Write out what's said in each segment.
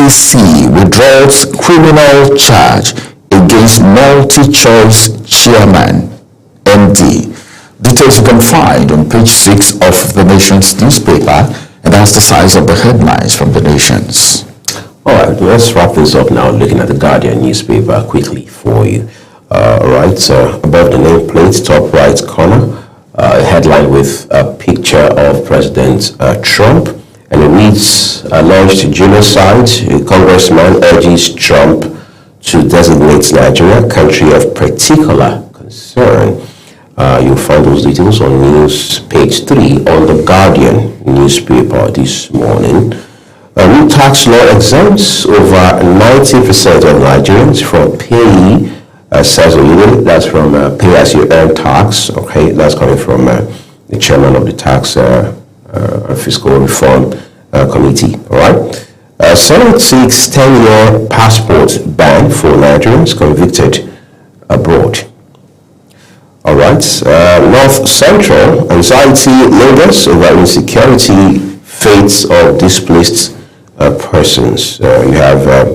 NDC withdraws criminal charge against multi-choice chairman MD. Details you can find on page 6 of the Nation's newspaper, and that's the size of the headlines from the Nation's. All right, let's wrap this up now, looking at the Guardian newspaper quickly for you. Above the nameplate, top right corner, a headline with a picture of President Trump, and it reads, alleged genocide, a congressman urges Trump to designate Nigeria country of particular concern. You'll find those details on news page 3 on the Guardian newspaper this morning. A new tax law exempts over 90% of Nigerians from payee, says Oyewole. That's from pay as you earn tax. Okay, that's coming from the chairman of the Tax Fiscal Reform Committee. All right. Senate seeks 10-year passport ban for Nigerians convicted abroad. All right. North Central, anxiety lingers over insecurity, fates of displaced persons. You have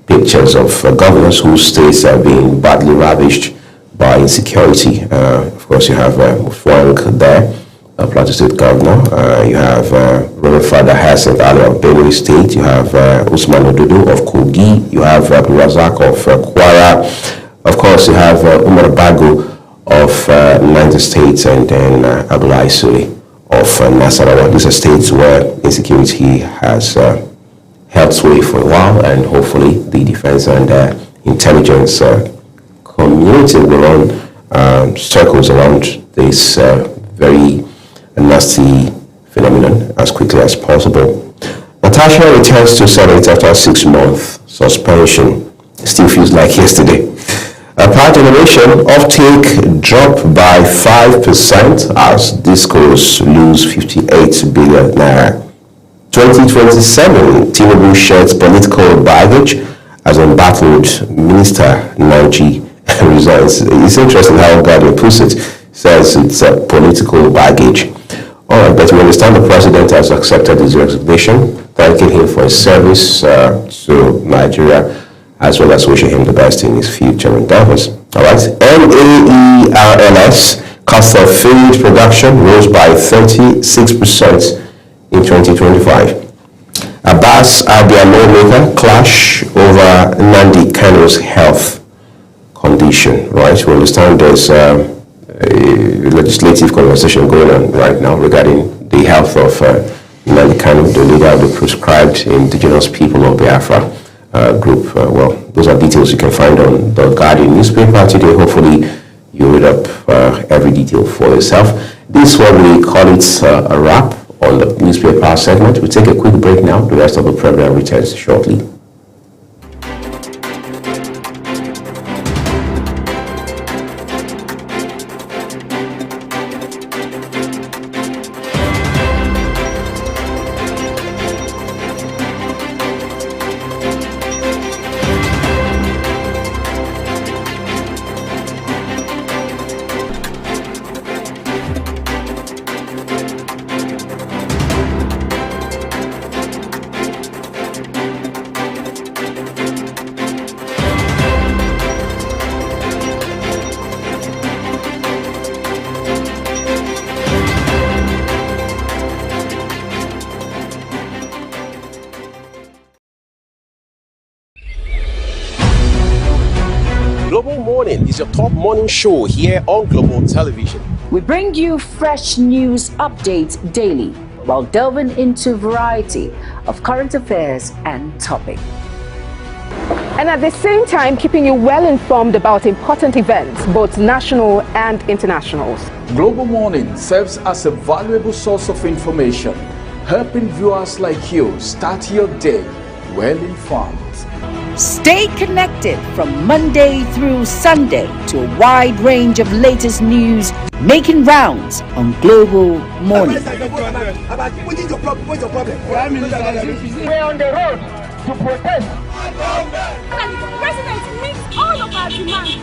pictures of governors whose states are being badly ravaged by insecurity. Of course, you have Frank there, Plateau State Governor. You have Reverend Father Hyacinth Ali of Benue State. You have Usman Ododo of Kogi. You have Razak of Kwara. Of course, you have Umar Bago of Niger State, and then Abdullahi Sule of Nasarawa. These are states where insecurity has held sway for a while, and hopefully the defense and intelligence community will run circles around this very nasty phenomenon as quickly as possible. Natasha returns to Senate after a 6-month suspension. Still feels like yesterday. Power generation offtake drop by 5% as discos lose 58 billion naira. 2027, Tinubu sheds political baggage as embattled Minister Naji resigns. It's interesting how Guardian puts it. Says it's a political baggage. All right, but we understand the president has accepted his resignation, thanking him for his service to Nigeria, as well as wishing him the best in his future endeavors. All right, NAERLS cost of feed production rose by 36% in 2025. Abbas Abia lawmaker clash over Nnamdi Kanu's health condition. Right, we understand there's a legislative conversation going on right now regarding the health of Nnamdi Kanu, the leader of the proscribed indigenous people of Biafra group. Well, those are details you can find on the Guardian newspaper today. Hopefully you read up every detail for yourself. This one, we call it a wrap on the newspaper segment. We'll take a quick break now. The rest of the program returns shortly. Global Morning is your top morning show here on Global Television. We bring you fresh news updates daily while delving into a variety of current affairs and topics. And at the same time, keeping you well informed about important events, both national and internationals. Global Morning serves as a valuable source of information, helping viewers like you start your day well informed. Stay connected from Monday through Sunday to a wide range of latest news making rounds on Global Morning. We're on the road to protest. And the president meets all of our demands.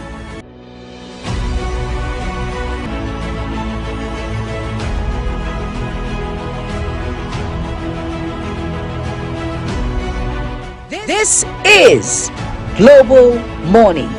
This is Global Morning.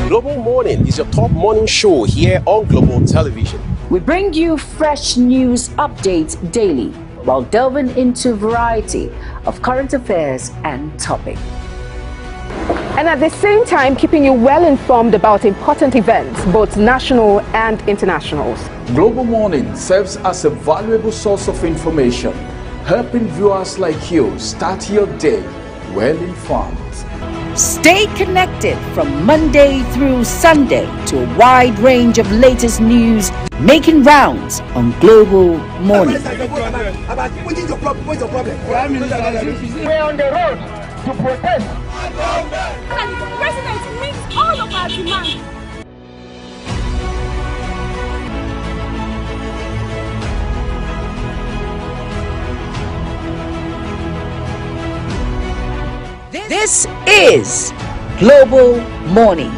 Global Morning is your top morning show here on Global Television. We bring you fresh news updates daily while delving into a variety of current affairs and topics. And at the same time, keeping you well informed about important events, both national and internationals. Global Morning serves as a valuable source of information, helping viewers like you start your day well informed. Stay connected from Monday through Sunday to a wide range of latest news making rounds on Global Morning. We're on the road to protest. And the president meets all of our demands. This is Global Morning.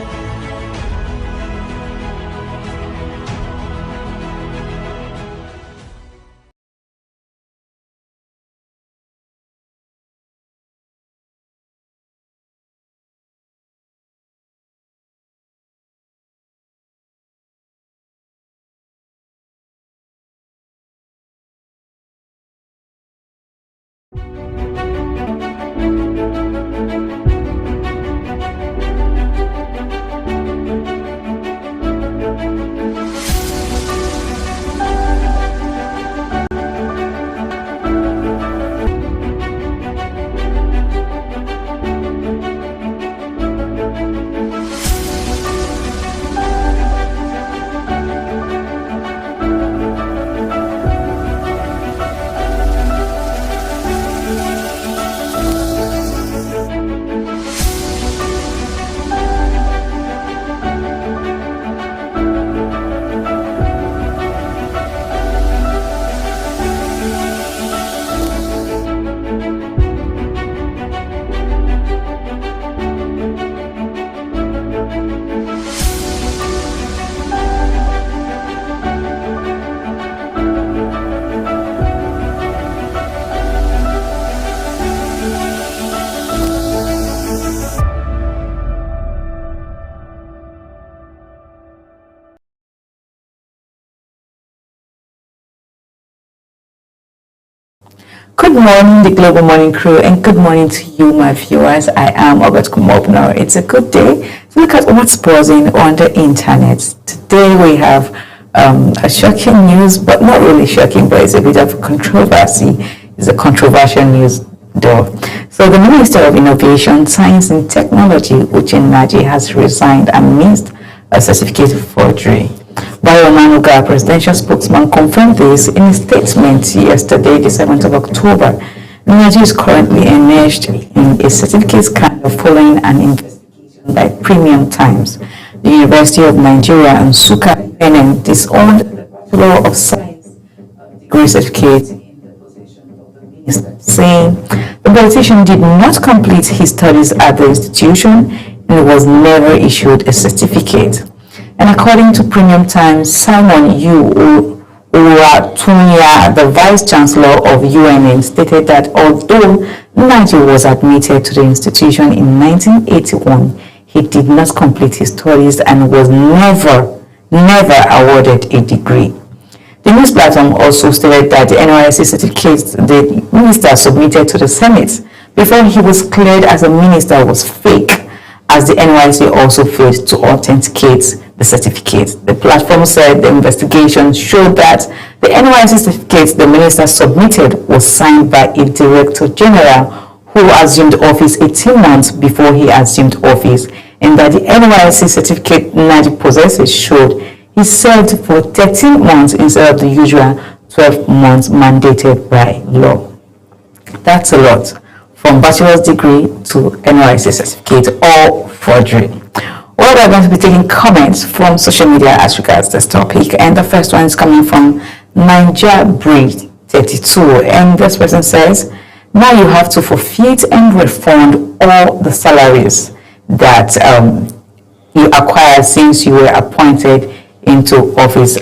Good morning, the Global Morning Crew, and good morning to you, my viewers. I am Albert Kumopno. It's a good day to look at what's buzzing on the internet. Today we have a shocking news, but not really shocking, but it's a bit of controversy. It's a controversial news, though. So the Minister of Innovation, Science and Technology, Uche Nnaji, has resigned amidst a certificate forgery. Bayo Onanuga, presidential spokesman, confirmed this in a statement yesterday, the 7th of October. Nnaji is currently enmeshed in a certificate scandal following an investigation by Premium Times. The University of Nigeria and Nsukka Benin disowned the Bachelor of Science degree certificate in the possession of the minister, saying the politician did not complete his studies at the institution and was never issued a certificate. And according to Premium Times, Simon U. Oluwatunya, the Vice Chancellor of UNN, stated that although Nnaji was admitted to the institution in 1981, he did not complete his studies and was never awarded a degree. The news platform also stated that the NYSC certificate the minister submitted to the Senate before he was cleared as a minister was fake, as the NYSC also failed to authenticate the certificate. The platform said the investigation showed that the NYSC certificate the minister submitted was signed by a Director General who assumed office 18 months before he assumed office, and that the NYSC certificate Nnaji possesses showed he served for 13 months instead of the usual 12 months mandated by law. That's a lot. From bachelor's degree to NYSC certificate, all forgery. Well, we're going to be taking comments from social media as regards this topic, and the first one is coming from Ninja Breed 32, and this person says, now you have to forfeit and refund all the salaries that you acquired since you were appointed into office.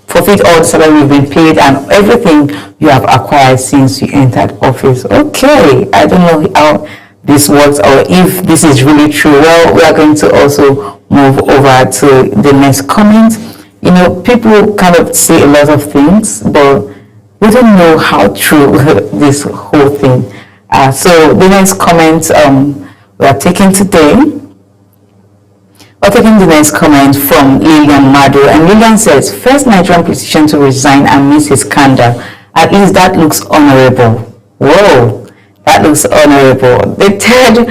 Forfeit all the salary you've been paid and everything you have acquired since you entered office. Okay, I don't know how this works or if this is really true. Well, we are going to also move over to the next comment. You know, people kind of say a lot of things, but we don't know how true this whole thing. So the next comment we are taking today. We're taking the next comment from Lillian Mado, and Lillian says, first Nigerian politician to resign amidst his scandal. At least that looks honorable. Whoa, that looks honorable. The third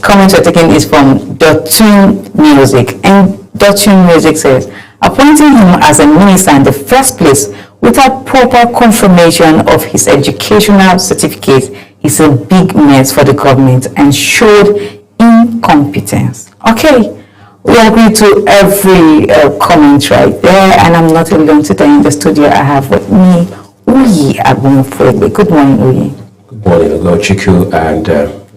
comment we're taking is from Dotun Music, and Dotun Music says, appointing him as a minister in the first place without proper confirmation of his educational certificate is a big mess for the government and showed incompetence. Okay, we agree to every comment right there, and I'm not alone today in the studio. I have with me Uyi Agbonfegbe. Good morning, Uyi. Good morning, Ugochukwu, and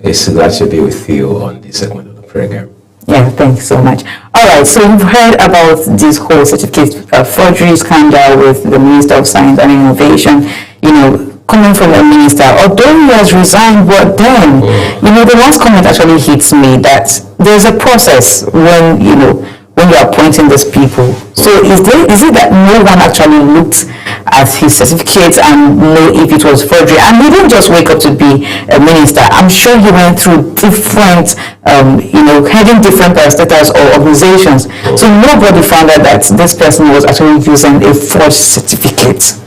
it's glad to be with you on this segment of the program. Yeah, thank you so much. All right, so you've heard about this whole certificate forgery scandal with the Minister of Science and Innovation, you know, coming from a minister, although he has resigned, but then, you know, the last comment actually hits me that there's a process when, you know, when you're appointing these people. So is it that no one actually looked at his certificates and know if it was forgery? And he didn't just wake up to be a minister. I'm sure he went through different, you know, heading different parastatals or organizations. So nobody found out that this person was actually using a forged certificate.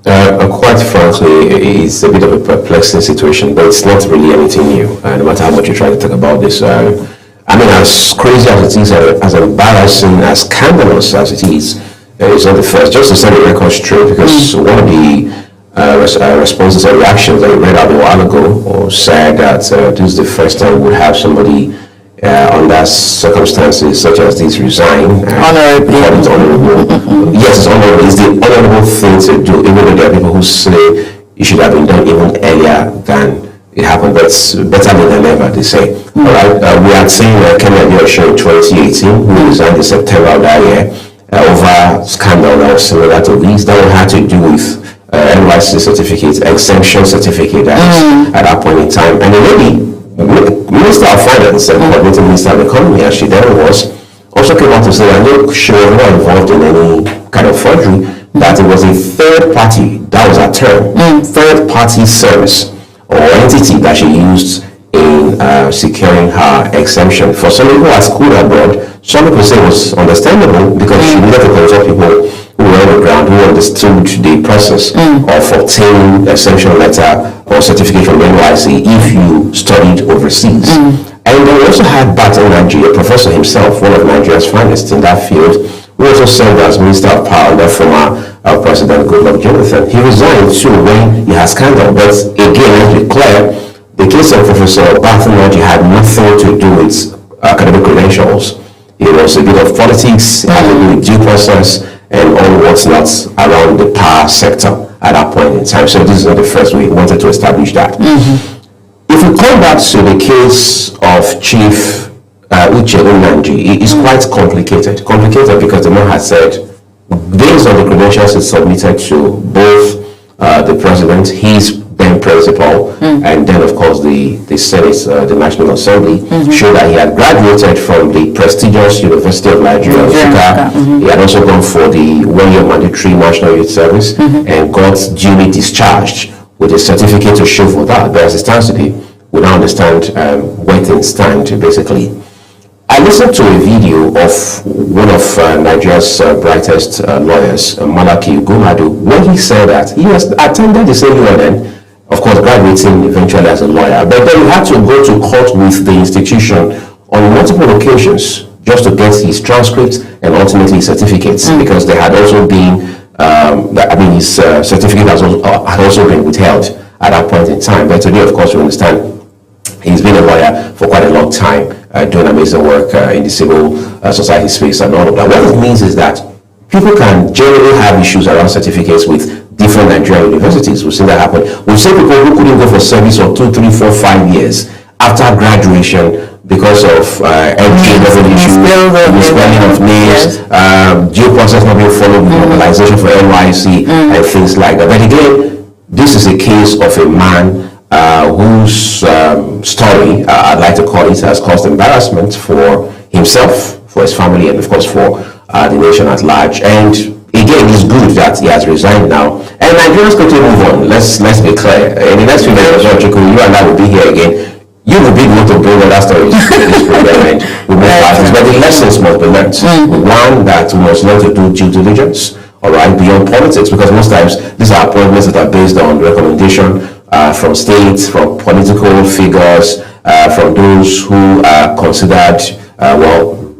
Quite frankly, it's a bit of a perplexing situation, but it's not really anything new. No matter how much you try to talk about this, I mean, as crazy as it is, as embarrassing, as scandalous as it is, it's not the first. Just to set the record straight, because one of the responses and reactions that we read out a while ago said that this is the first time we would have somebody under circumstances such as this resign. Honorably. Honorable. Yes, it's honorable. It's the honorable thing to do, even though there are people who say it should have been done even earlier than it happened, but it's better than ever, they say. All right, we had seen Kenya Adeosun in 2018, who resigned in September of that year over scandal that was similar to this. That one had to do with NYSC certificate, exemption certificate at that point in time. And the lady, Minister of Finance and Coordinating Minister of Economy, as she then was, also came out to say that look, she was not involved in any kind of forgery, that it was a third party that was was her term, third-party service or entity that she used in securing her exemption. For some people who are schooled abroad, some people say it was understandable because she needed to consult people who were on the ground, who understood the process of obtaining exemption letter or certificate from NYC if you studied overseas. And they also had Bato Naji, a professor himself, one of Nigeria's finest in that field, who also served as Minister of Power under former President Goodluck Jonathan. He resigned too when he had scandal, but again, let's be clear, the case of Professor Bato Naji had nothing to do with academic credentials. It was a bit of politics, it had to do with due process, and all what's not around the power sector at that point in time. So this is not the first we wanted to establish that. If we come back to the case of Chief Uche Unanji, it is quite complicated. Complicated because the man has said, based on the credentials he submitted to both the president, his then principal, and then of course the Senate, the National Assembly, showed that he had graduated from the prestigious University of Nigeria, He had also gone for the one-year mandatory National Youth Service and got duly discharged with a certificate to show for that. But as it stands today, we now understand where things stand, basically. I listened to a video of one of Nigeria's brightest lawyers, Malaki Gumadu, where he said that he has attended the same UNN, of course graduating eventually as a lawyer, but then he had to go to court with the institution on multiple occasions just to get his transcripts and ultimately his certificates, because there had also been, his certificate had also been withheld at that point in time. But today, of course, we understand he's been a lawyer for quite a long time, doing amazing work in the civil society space and all of that. What it means is that people can generally have issues around certificates with different Nigerian universities. We've seen that happen. We've seen people who couldn't go for service for 2, 3, 4, 5 years after graduation because of entry level issues, misspelling of names, due process not being followed with mobilization for NYC and things like that. But again, this is a case of a man whose story, I'd like to call it, has caused embarrassment for himself, for his family, and of course for the nation at large. And again, it's good that he has resigned now. And Nigerians continue to move on. Let's be clear. In the next few days, you and I will be here again. You will be able to bring other stories to this program and we move parties. But the lessons must be learned. One, that we must learn to do due diligence, all right, beyond politics, because most times these are appointments that are based on recommendation from states, from political figures, from those who are considered,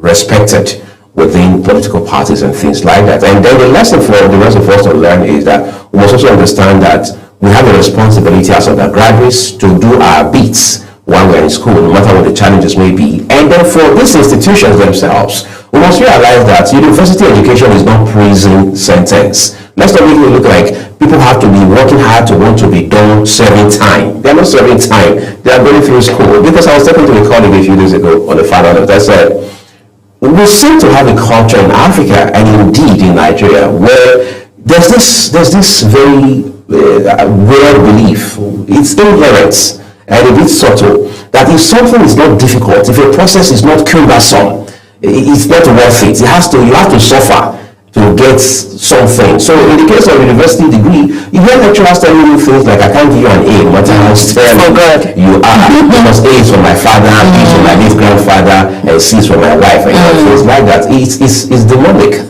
respected within political parties and things like that. And then the lesson for the rest of us to learn is that we must also understand that we have a responsibility as undergraduates to do our bits while we're in school, no matter what the challenges may be. And then for these institutions themselves, we must realize that university education is not prison sentence. Let's not make it look like people have to be working hard to want to be done serving time. They're not serving time. They are going through school. Because I was talking to a colleague a few days ago on the final note. I said, we seem to have a culture in Africa and indeed in Nigeria where there's this very weird belief. It's inherent and a bit subtle that if something is not difficult, if a process is not cumbersome, it's not worth it. You have to suffer to get something. So in the case of university degree, you hear lecturers telling you things like, I can't give you an A, no matter how sterling you are, because A is from my father, B is from my late grandfather, and C is from my wife, and things like that. It's demonic.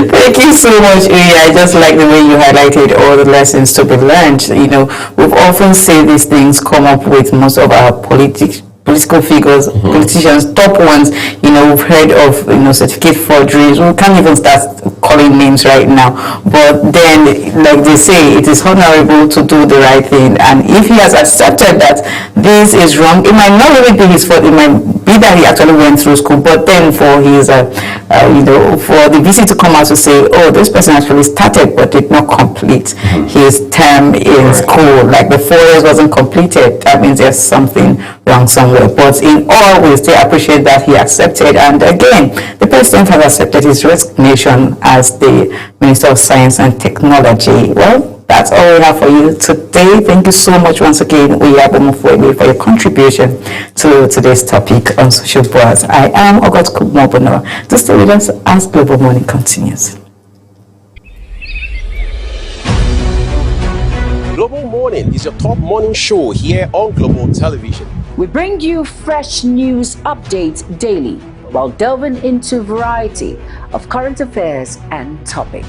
Thank you so much, Uyi. I just like the way you highlighted all the lessons to be learned. You know, we've often seen these things come up with most of our political figures, politicians, top ones. You know, we've heard of, certificate forgeries. We can't even start calling names right now. But then, like they say, it is honorable to do the right thing. And if he has accepted that this is wrong, it might not really be his fault. It might be that he actually went through school. But then for his, for the VC to come out to say, oh, this person actually started but did not complete his term in school, like the 4 years wasn't completed, that means there's something wrong somewhere. But in all, we still appreciate that he accepted. And again, the president has accepted his resignation as the Minister of Science and Technology. Well, that's all we have for you today. Thank you so much once again, Uyi, for your contribution to today's topic on social buzz. I am Ogot Kumobono. To stay with us as Global Morning continues. Morning is your top morning show here on Global Television. We bring you fresh news updates daily while delving into a variety of current affairs and topics.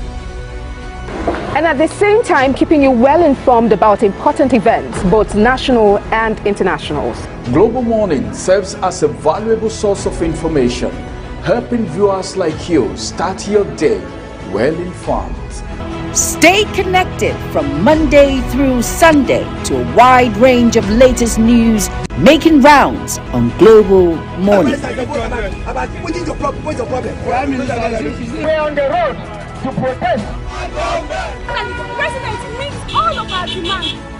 And at the same time, keeping you well informed about important events, both national and internationals. Global Morning serves as a valuable source of information, helping viewers like you start your day well informed. Stay connected from Monday through Sunday to a wide range of latest news making rounds on Global Morning. We're on the road to protest. The president meets all of our demands.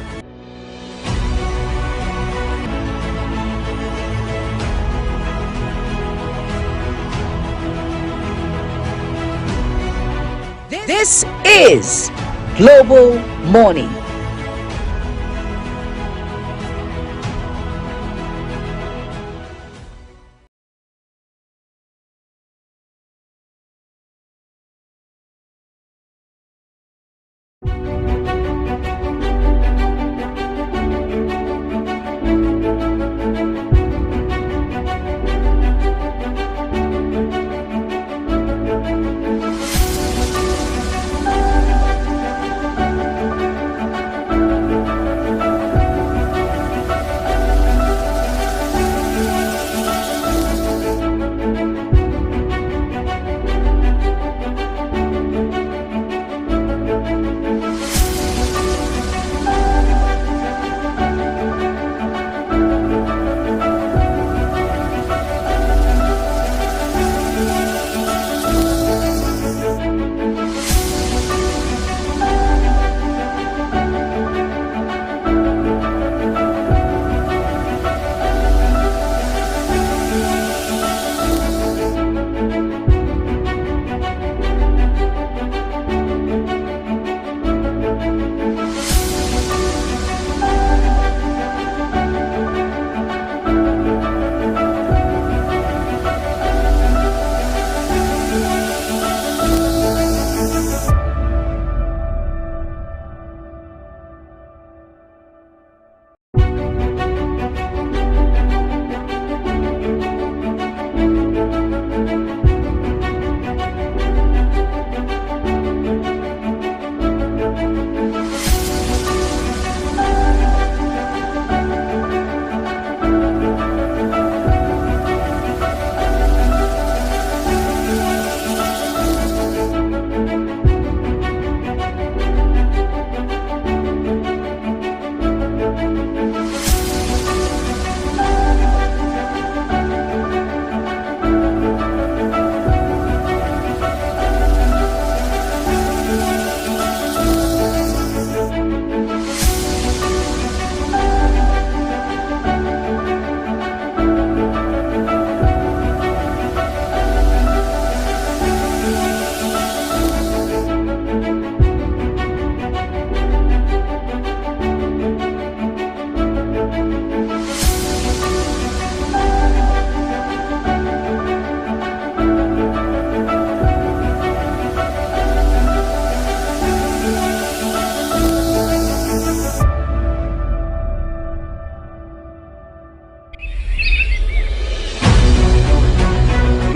This is Global Morning.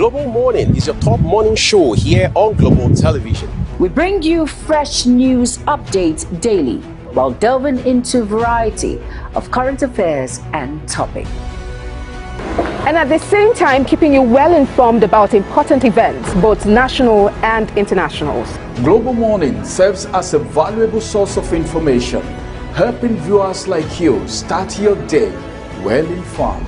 Global Morning is your top morning show here on Global Television. We bring you fresh news updates daily while delving into a variety of current affairs and topics. And at the same time, keeping you well informed about important events, both national and internationals. Global Morning serves as a valuable source of information, helping viewers like you start your day well informed.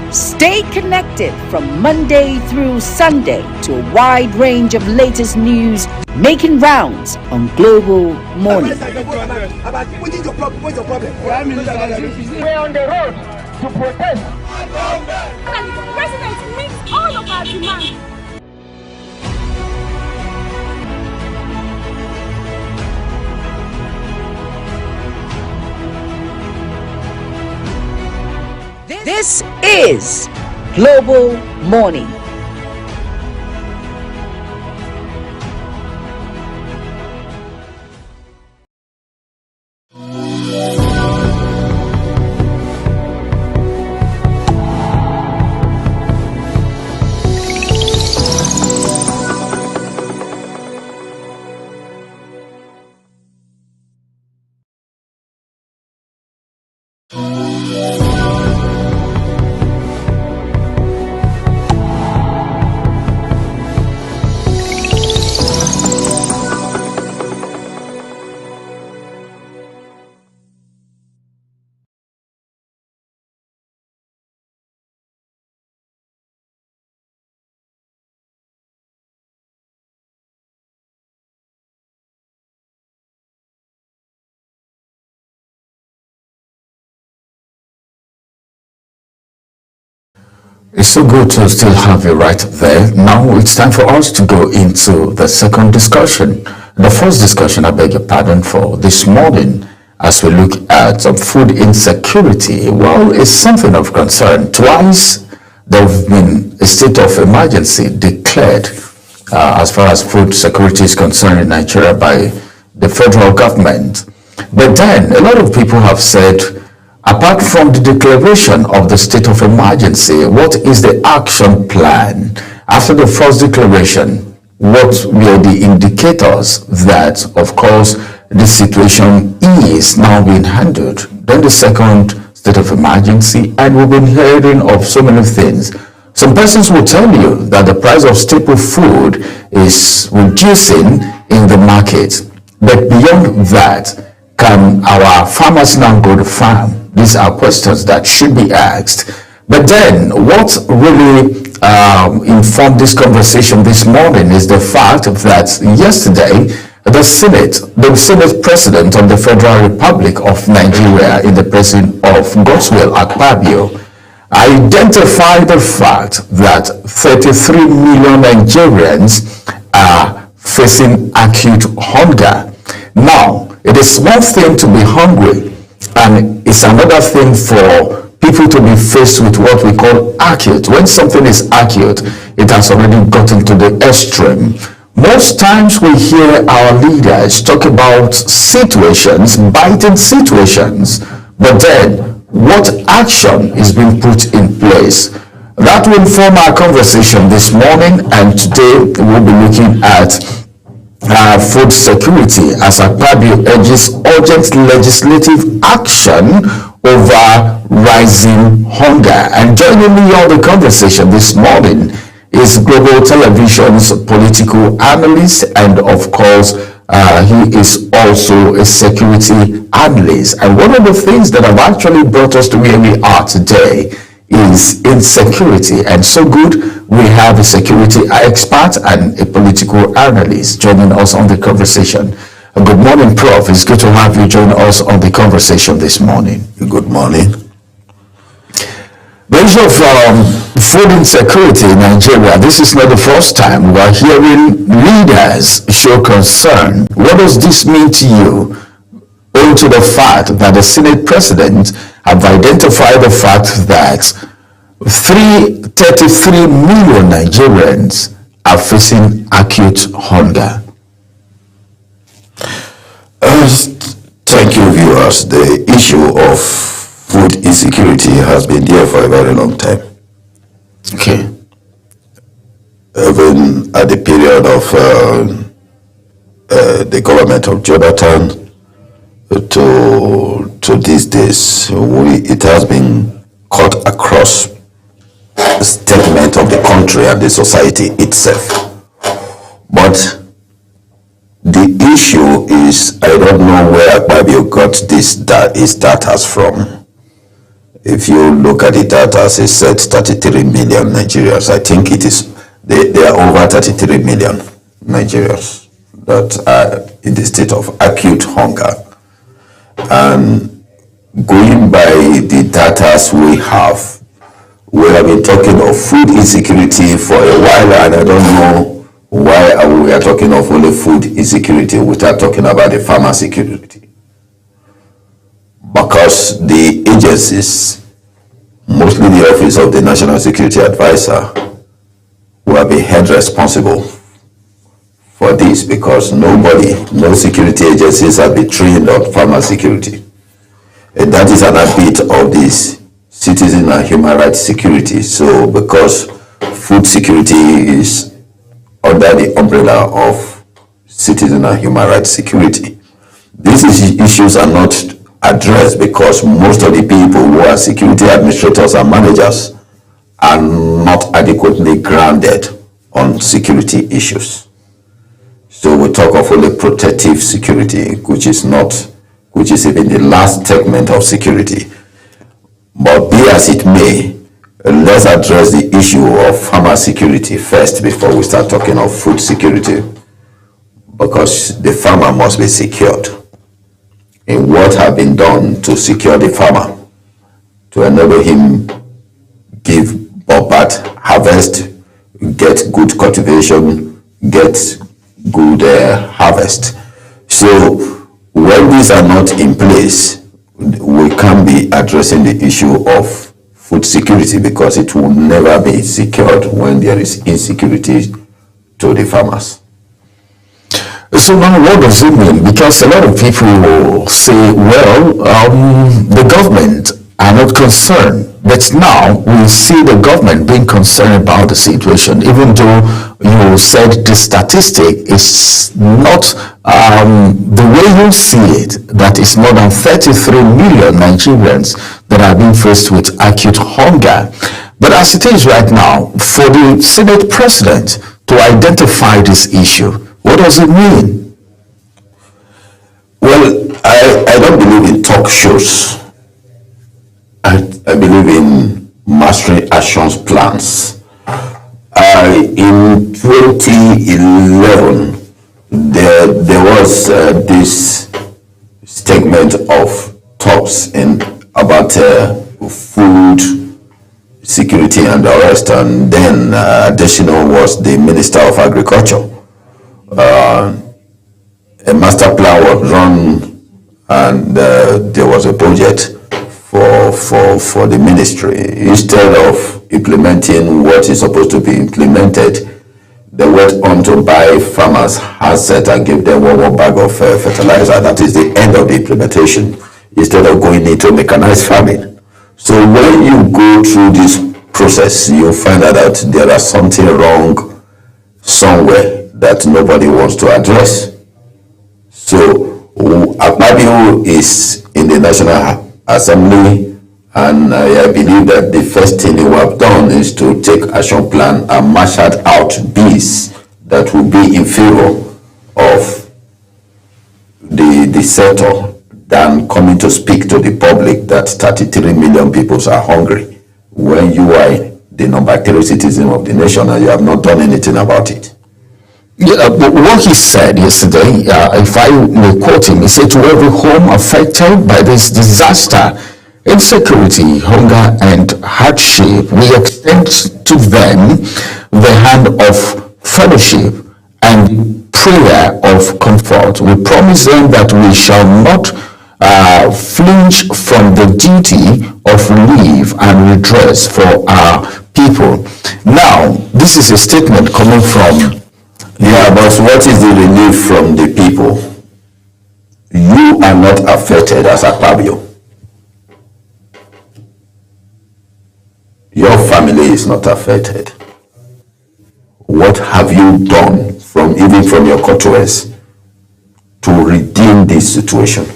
Stay connected from Monday through Sunday to a wide range of latest news making rounds on Global Morning. We're on the road to protest. The president meets all of our demands. This is Global Morning. It's so good to still have you right there. Now it's time for us to go into the second discussion. The first discussion, I beg your pardon, for this morning, as we look at food insecurity. Well, it's something of concern. Twice there have been a state of emergency declared as far as food security is concerned in Nigeria by the federal government. But then a lot of people have said, apart from the declaration of the state of emergency, what is the action plan? After the first declaration, what were the indicators that, of course, the situation is now being handled? Then the second state of emergency, and we've been hearing of so many things. Some persons will tell you that the price of staple food is reducing in the market. But beyond that, can our farmers now go to farm? These are questions that should be asked. But then, what really informed this conversation this morning is the fact that yesterday, the Senate President of the Federal Republic of Nigeria, in the person of Godswill Akpabio, identified the fact that 33 million Nigerians are facing acute hunger. Now, it is one thing to be hungry, and it's another thing for people to be faced with what we call acute. When something is acute, it has already gotten to the extreme. Most times we hear our leaders talk about situations, biting situations, but then what action is being put in place? That will inform our conversation this morning, and today we'll be looking at food security as Akpabio urges urgent legislative action over rising hunger. And joining me on the conversation this morning is Global Television's political analyst, and of course he is also a security analyst. And one of the things that have actually brought us to where we are today is insecurity. And so good, we have a security expert and a political analyst joining us on the conversation. Good morning, Prof. It's good to have you join us on the conversation this morning. Good morning. The issue of food insecurity in Nigeria, this is not the first time we are hearing leaders show concern. What does this mean to you, owing to the fact that the Senate President have identified the fact that 33 million Nigerians are facing acute hunger? Thank you, viewers. The issue of food insecurity has been there for a very long time. Okay. Even at the period of the government of Jonathan to these days, it has been cut across the statement of the country and the society itself. But the issue is, I don't know where Akpabio got his data from. If you look at the data, it said 33 million Nigerians. I think it is, there are over 33 million Nigerians that are in the state of acute hunger. And going by the data we have been talking of food insecurity for a while, and I don't know why we are talking of only food insecurity without talking about the farmer security. Because the agencies, mostly the Office of the National Security Advisor, will be held responsible for this, because no security agencies have been trained on farmer security. And that is another bit of this citizen and human rights security. So because food security is under the umbrella of citizen and human rights security, these issues are not addressed because most of the people who are security administrators and managers are not adequately grounded on security issues. So we talk of only protective security, which is even the last segment of security. But be as it may, let's address the issue of farmer security first before we start talking of food security, because the farmer must be secured. And what have been done to secure the farmer, to enable him give or bad harvest, get good cultivation, get good harvest. So when these are not in place, we can't be addressing the issue of food security, because it will never be secured when there is insecurity to the farmers. So now what does it mean? Because a lot of people will say, well, the government are not concerned. But now we see the government being concerned about the situation, even though you said the statistic is not the way you see it, that is more than 33 million Nigerians that are being faced with acute hunger. But as it is right now, for the Senate President to identify this issue, what does it mean? Well, I don't believe in talk shows. I believe in mastery actions plans. In 2011, there was this statement of talks about food security and the rest, and then Adesina was the Minister of Agriculture. A master plan was run, and there was a budget for the ministry. Instead of implementing what is supposed to be implemented, they went on to buy farmers' assets and give them one more bag of fertilizer. That is the end of the implementation, instead of going into mechanized farming. So when you go through this process, you find out that there is something wrong somewhere that nobody wants to address. So Akpabio is in the National Assembly, and I believe that the first thing we have done is to take action plan and marshal out bills that will be in favor of the sector, than coming to speak to the public that 33 million people are hungry when you are the number 3 citizen of the nation and you have not done anything about it. Yeah, but what he said yesterday, if I may quote him, he said, to every home affected by this disaster, insecurity, hunger, and hardship, we extend to them the hand of fellowship and prayer of comfort. We promise them that we shall not flinch from the duty of relief and redress for our people. Now, this is a statement coming from... Yeah, but what is the relief from the people? You are not affected as Akpabio. Your family is not affected. What have you done even from your cultures to redeem this situation?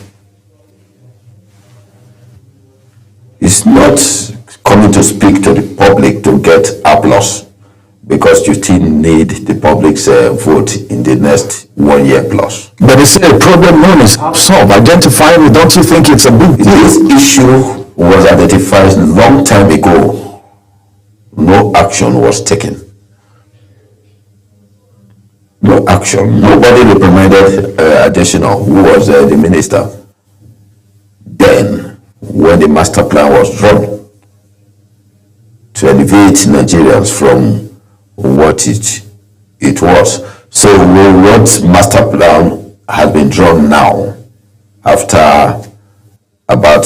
It's not coming to speak to the public to get applause, because you still need the public's vote in the next 1 year plus. But it's a problem known as solved. Identifying it, don't you think it's a big deal? This issue was identified a long time ago. No action was taken. No action. Nobody reprimanded Adesina, who was the minister then, when the master plan was drawn to elevate Nigerians from what it was. So what master plan has been drawn now, after about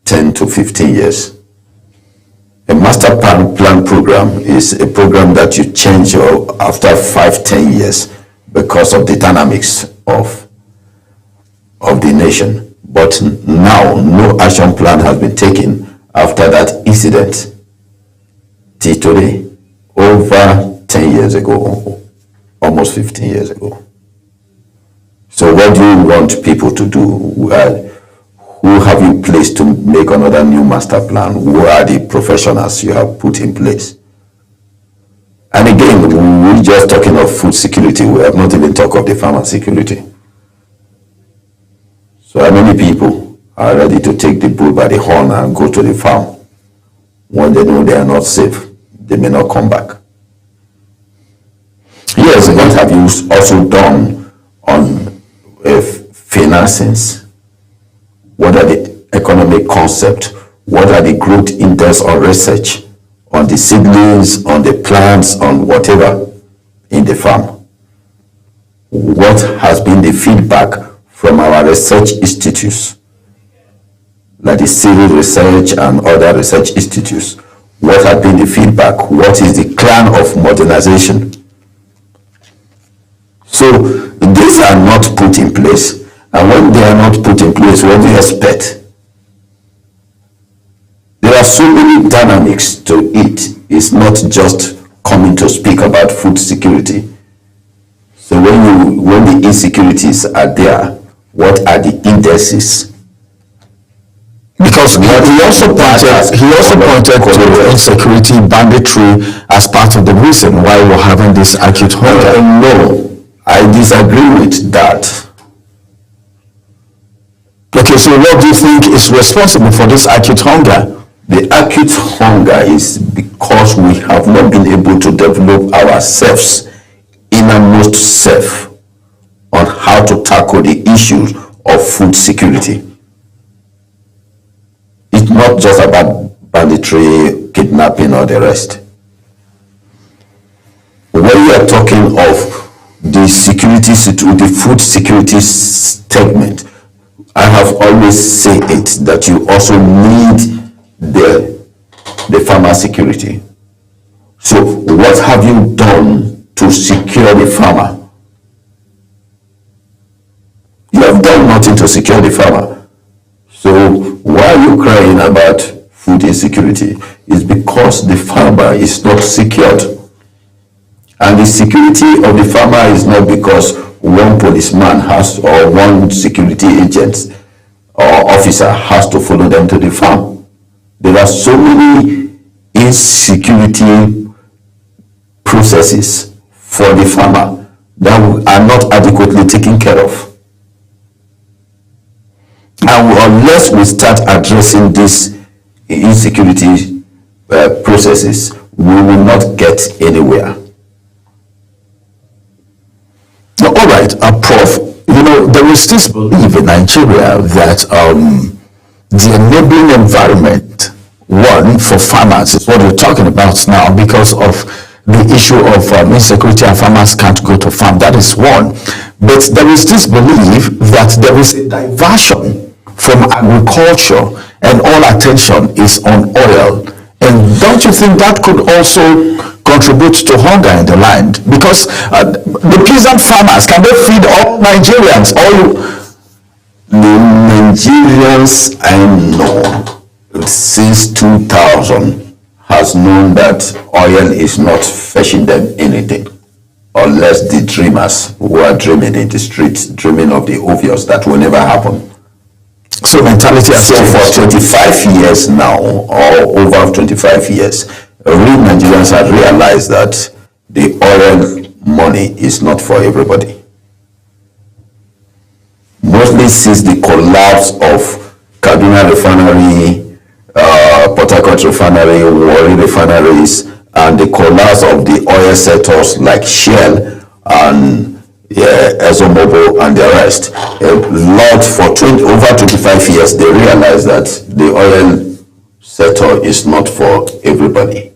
10 to 15 years. A master plan program is a program that you change after 5-10 years because of the dynamics of the nation. But now no action plan has been taken after that incident till today, over 10 years ago, almost 15 years ago. So what do you want people to do? Who have you placed to make another new master plan? Who are the professionals you have put in place? And again, we're just talking of food security. We have not even talked of the farmer security. So how many people are ready to take the bull by the horn and go to the farm when they know they are not safe? They may not come back. Yes, what have you also done on financings? What are the economic concepts? What are the growth index on research? on the seedlings, on the plants, on whatever in the farm. What has been the feedback from our research institutes, like the civil research and other research institutes? What has been the feedback? What is the plan of modernization? So these are not put in place. And when they are not put in place, what do you expect? There are so many dynamics to it. It's not just coming to speak about food security. So when the insecurities are there, what are the indices? Because he also pointed to insecurity, banditry as part of the reason why we're having this acute hunger. No, I disagree with that. Okay, so what do you think is responsible for this acute hunger? The acute hunger is because we have not been able to develop ourselves, innermost self, on how to tackle the issues of food security. It's not just about banditry, kidnapping, or the rest. When we are talking of the security, the food security segment, I have always said it that you also need the farmer security. So what have you done to secure the farmer? You have done nothing to secure the farmer. So why are you crying about food insecurity? It's because the farmer is not secured. And the security of the farmer is not because one policeman has, or one security agent or officer has to follow them to the farm. There are so many insecurity processes for the farmer that are not adequately taken care of. And unless we start addressing these insecurity processes, we will not get anywhere. All right, Prof, you know, there is this belief in Nigeria that the enabling environment, one, for farmers is what we're talking about now because of the issue of insecurity and farmers can't go to farm. That is one. But there is this belief that there is a diversion from agriculture and all attention is on oil. And don't you think that could also contribute to hunger in the land? Because the peasant farmers, can they feed all Nigerians? The Nigerians I know since 2000 has known that oil is not fetching them anything, unless the dreamers who are dreaming in the streets, dreaming of the obvious that will never happen. So mentality has changed. For 25 years now, or over 25 years, real Nigerians have realized that the oil money is not for everybody. Mostly since the collapse of Kaduna Refinery, Port Harcourt Refinery, Warri refineries, and the collapse of the oil sectors like Shell and ExxonMobil and the rest, for over 25 years, they realized that the oil sector is not for everybody.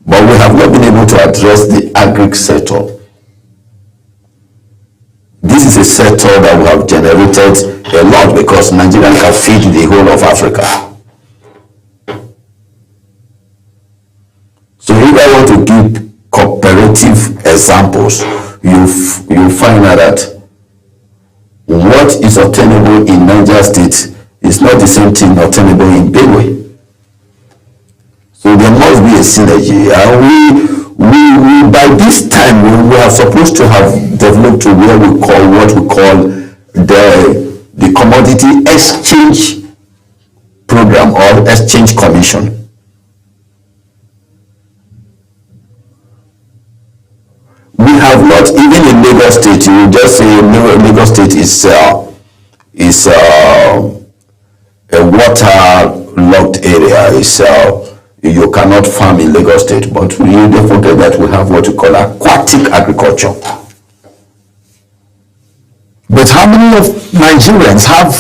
But we have not been able to address the agri sector. This is a sector that we have generated a lot because Nigeria can feed the whole of Africa. So if I want to give cooperative examples, you find out that what is obtainable in Niger State is not the same thing obtainable in Benue. So there must be a synergy, and we by this time we are supposed to have developed to what we call the commodity exchange program or exchange commission. We have not, even in Lagos State, you will just say Lagos State is a water-logged area. You cannot farm in Lagos State, but you don't forget that we have what we call aquatic agriculture. But how many of Nigerians have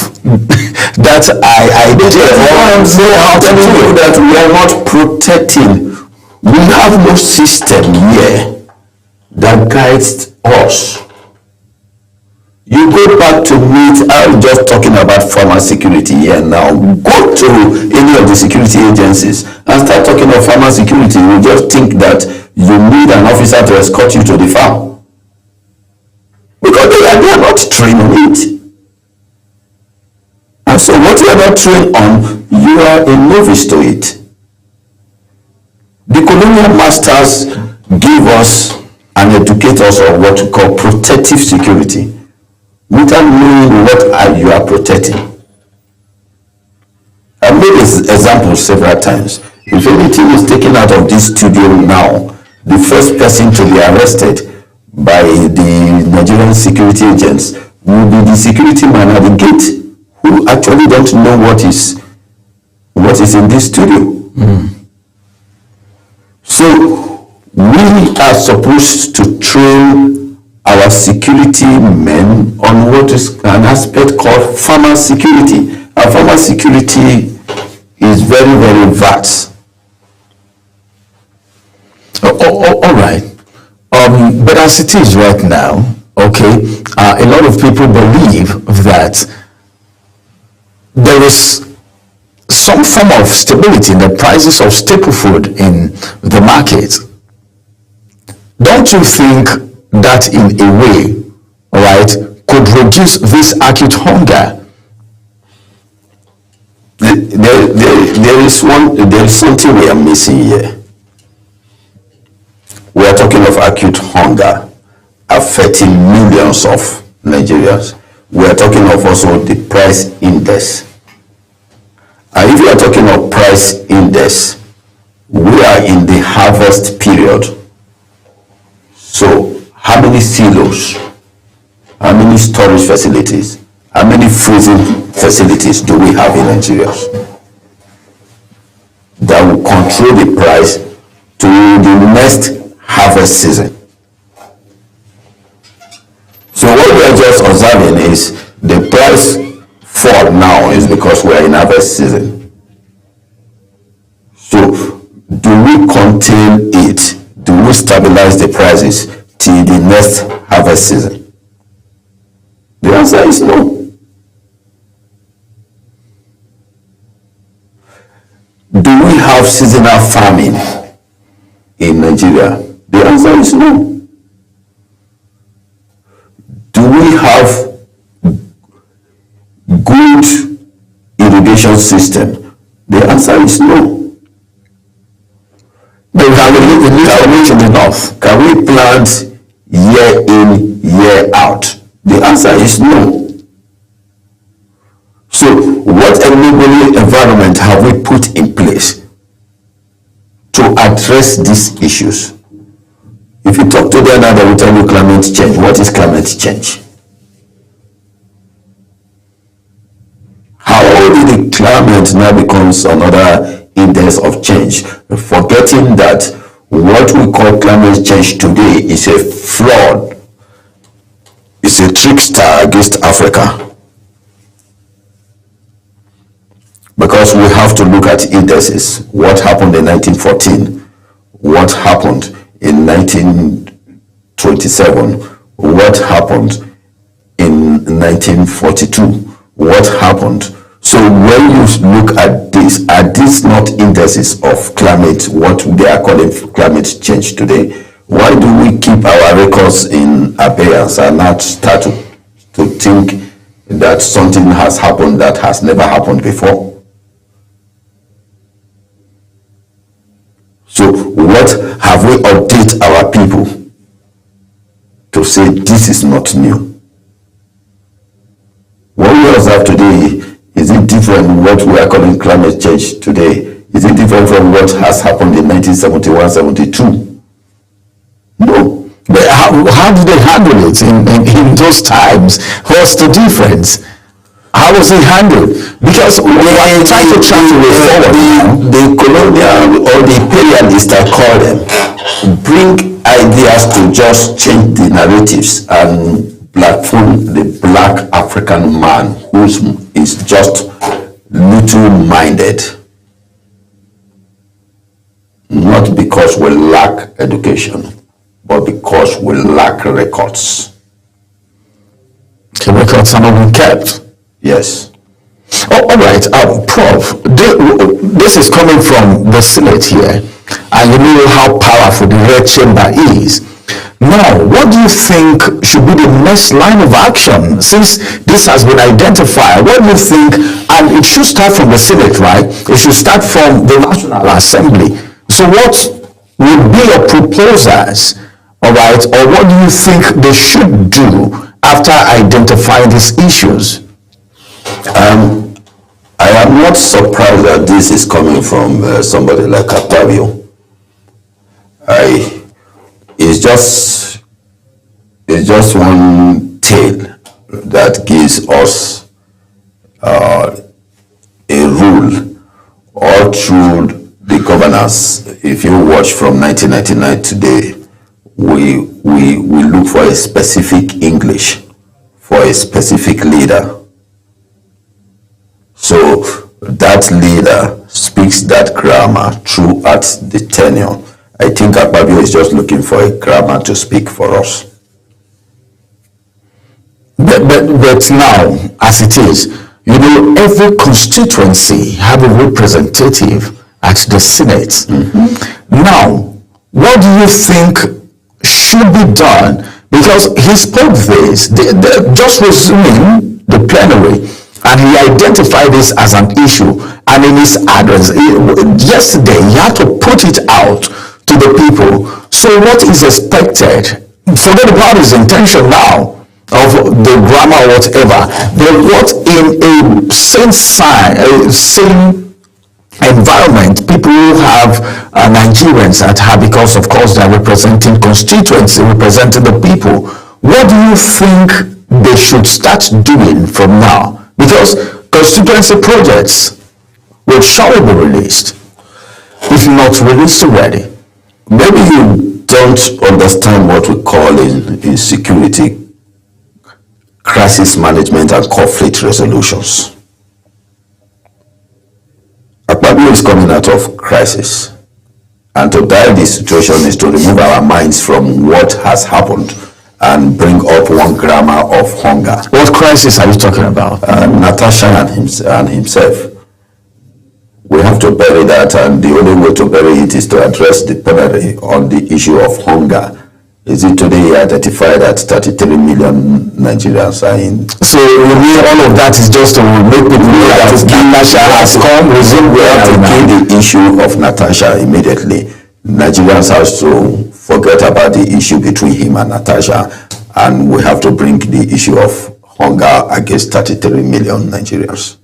that I don't know how to do it. That we are not protecting. We have no system here that guides us. You go back to meet, I'm just talking about farmer security here now. Go to any of the security agencies and start talking of farmer security. You just think that you need an officer to escort you to the farm. Because they are not trained on it. And so what you are not trained on, you are a novice to it. The colonial masters give us and educate us on what we call protective security, without knowing what you are protecting. I've made examples several times. If anything is taken out of this studio now, the first person to be arrested by the Nigerian security agents will be the security man at the gate, who actually don't know what is in this studio. So we are supposed to train our security men on what is an aspect called farmer security. And farmer security is very, very vast. All right. But as it is right now, okay, a lot of people believe that there is some form of stability in the prices of staple food in the market. Don't you think that in a way, right, could reduce this acute hunger? There is something we are missing here. We are talking of acute hunger affecting millions of Nigerians. We are talking of also the price index. And if you are talking of price index, we are in the harvest period. So how many silos, how many storage facilities, how many freezing facilities do we have in Nigeria that will control the price to the next harvest season? So what we are just observing is the price fall now is because we are in harvest season. So do we contain it? Do we stabilize the prices till the next harvest season? The answer is no. Do we have seasonal farming in Nigeria? The answer is no. Do we have good irrigation system? The answer is no. But can we plant year in, year out? The answer is no. So what enabling environment have we put in place to address these issues? If you talk to them now, they will tell you climate change. What is climate change? How did the climate now becomes another index of change? Forgetting that what we call climate change today is a fraud. It's a trickster against Africa. Because we have to look at indices. What happened in 1914? What happened in 1927? What happened in 1942? What happened? So when you look at this, are these not indices of climate, what they are calling climate change today? Why do we keep our records in abeyance and not start to think that something has happened that has never happened before? So what have we updated our people to say this is not new? What we observe today, is it different what we are calling climate change today? Is it different from what has happened in 1971-72? No. But how did they handle it in those times? What's the difference? How was it handled? Because we are trying to forward. The colonial or the imperialists, I call them, bring ideas to just change the narratives and blame lack African man who is just little-minded. Not because we lack education, but because we lack records. The records are not being kept. Yes. Oh, all right, Prof. This is coming from the Senate here, and you know how powerful the Red Chamber is. Now, what do you think should be the next line of action since this has been identified? What do you think? And it should start from the Senate, right? It should start from the National Assembly. So what would be your proposals, all right? Or what do you think they should do after identifying these issues? I am not surprised that this is coming from somebody like Akpabio. It's just one tale that gives us a rule all through the governance. If you watch from 1999 today, we look for a specific English for a specific leader. So that leader speaks that grammar throughout the tenure. I think Akpabio is just looking for a grammar to speak for us. But now, as it is, you know, every constituency have a representative at the Senate. Now, what do you think should be done? Because he spoke this, just resuming the plenary, and he identified this as an issue. And in his address, yesterday, he had to put it out to the people. So what is expected? Forget about his intention now of the grammar or whatever. But what in a same environment, people who have Nigerians that have, because of course they are representing constituency, representing the people. What do you think they should start doing from now? Because constituency projects will surely be released, if not released already. Maybe you don't understand what we call in security crisis management and conflict resolutions. Akpabio is coming out of crisis, and to dial this situation is to remove our minds from what has happened and bring up one grammar of hunger. What crisis are you talking about? Natasha and himself. We have to bury that, and the only way to bury it is to address the plenary on the issue of hunger. Is it today identified that 33 million Nigerians are in? So you mean all of that is just to make people know that Natasha has come? We have to kill the issue of Natasha immediately. Nigerians have to forget about the issue between him and Natasha, and we have to bring the issue of hunger against 33 million Nigerians.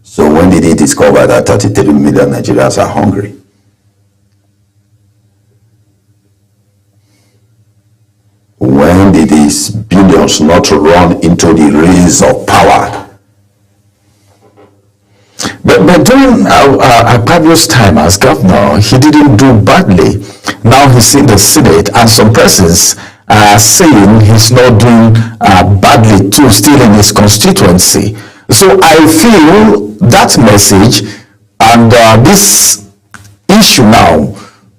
So when did he discover that 33 million Nigerians are hungry? When did these billions not run into the race of power? But during Akpabio's time as governor, he didn't do badly. Now he's in the Senate, and some persons are saying he's not doing badly too, still in his constituency. So I feel that message and this issue now,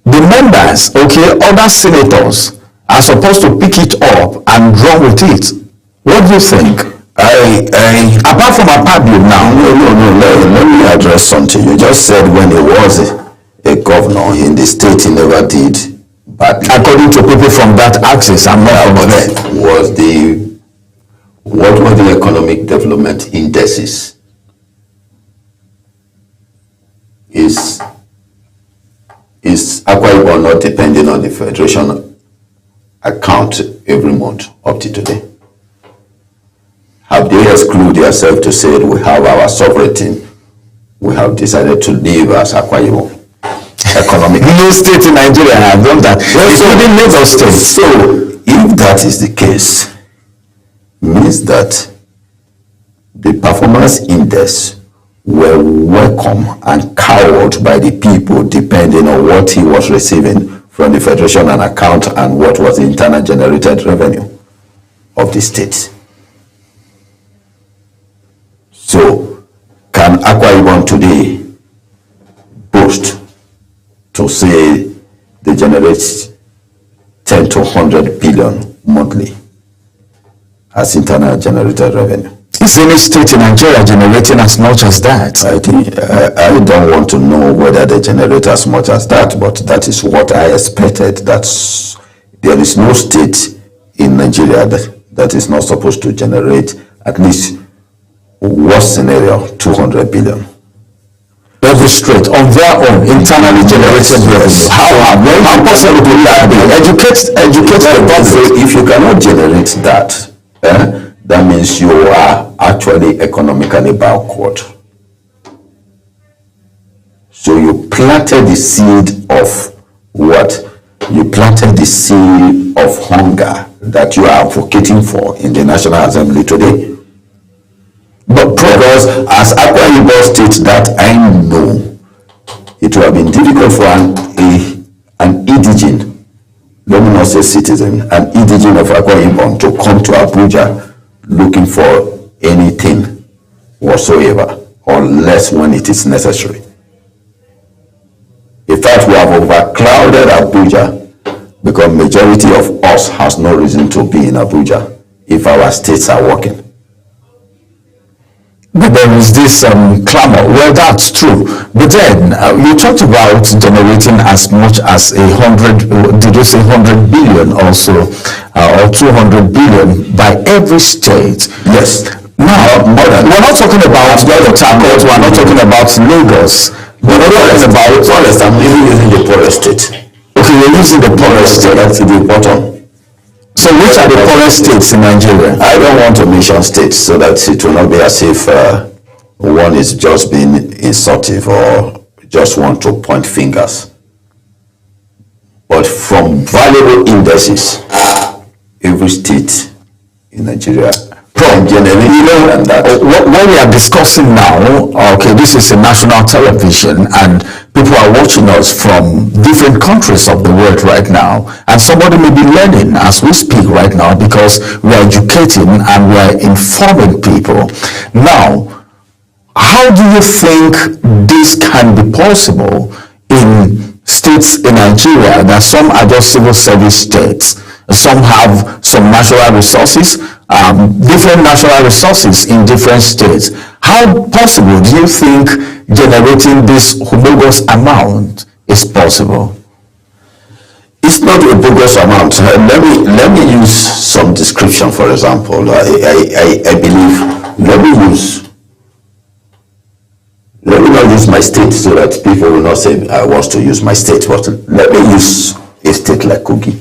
the members, okay, other senators are supposed to pick it up and run with it. What do you think? Apart from Akpabio now, let me address something. You just said when he was a governor in the state, he never did badly. According to people from that axis, I'm not what were the economic development indices? Is Akwa Ibom not depending on the Federation account every month up to today? Have they excluded themselves to say we have our sovereignty? We have decided to live as Akwa Ibom. Economic. No state in Nigeria have done that. Including Lagos State. So, if that is the case, means that the performance index were welcome and cowed by the people depending on what he was receiving from the Federation and account and what was the internal generated revenue of the state. So, can Akwa Ibom today boast to say they generate 10 to 100 billion monthly as internal generated revenue? Is any state in Nigeria generating as much as that? I think I don't want to know whether they generate as much as that, but that is what I expected. There is no state in Nigeria that is not supposed to generate at least worst scenario 200 billion. Every state on their own internally generated revenue. How possible could that be? Educate the public. If you cannot generate that, that means you are actually economically backward. So you planted the seed of what? You planted the seed of hunger that you are advocating for in the National Assembly today. But progress, as Akwa Ibom State that I know, it would have been difficult for an indigene, let me not say citizen, an indigene of Akwa Ibom to come to Abuja looking for anything whatsoever, unless when it is necessary. In fact, we have overcrowded Abuja because majority of us has no reason to be in Abuja if our states are working. But there is this clamor. Well, that's true. But then you talked about generating as much as 100, did you say 100 billion also, or 200 billion by every state? Yes. Now, we're not talking about Port Harcourt, we're not talking about Lagos. We're not talking about, honest, I'm even using the poorest state. Okay, you're using the poorest state. That's the bottom. So which are the poorest states in Nigeria? I don't want to mention states so that it will not be as if one is just being insultive or just want to point fingers. But from valuable indices, every state in Nigeria when we are discussing now, okay, this is a national television and people are watching us from different countries of the world right now, and somebody may be learning as we speak right now because we are educating and we are informing people. Now, how do you think this can be possible in states in Nigeria that some are just civil service states, some have some natural resources, different natural resources in different states? How possible do you think generating this humongous amount is possible? It's not a bogus amount. Let me use some description. For example, I believe let me not use my state so that people will not say I want to use my state. But let me use a state like Kogi.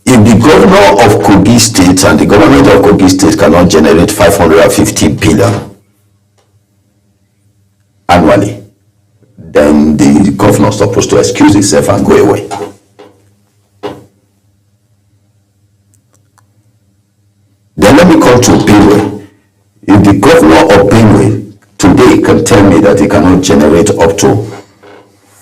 If the governor of Kogi State and the government of Kogi State cannot generate 550 billion annually, then the governor is supposed to excuse himself and go away. Then let me come to Benue. If the governor of Benue today can tell me that he cannot generate up to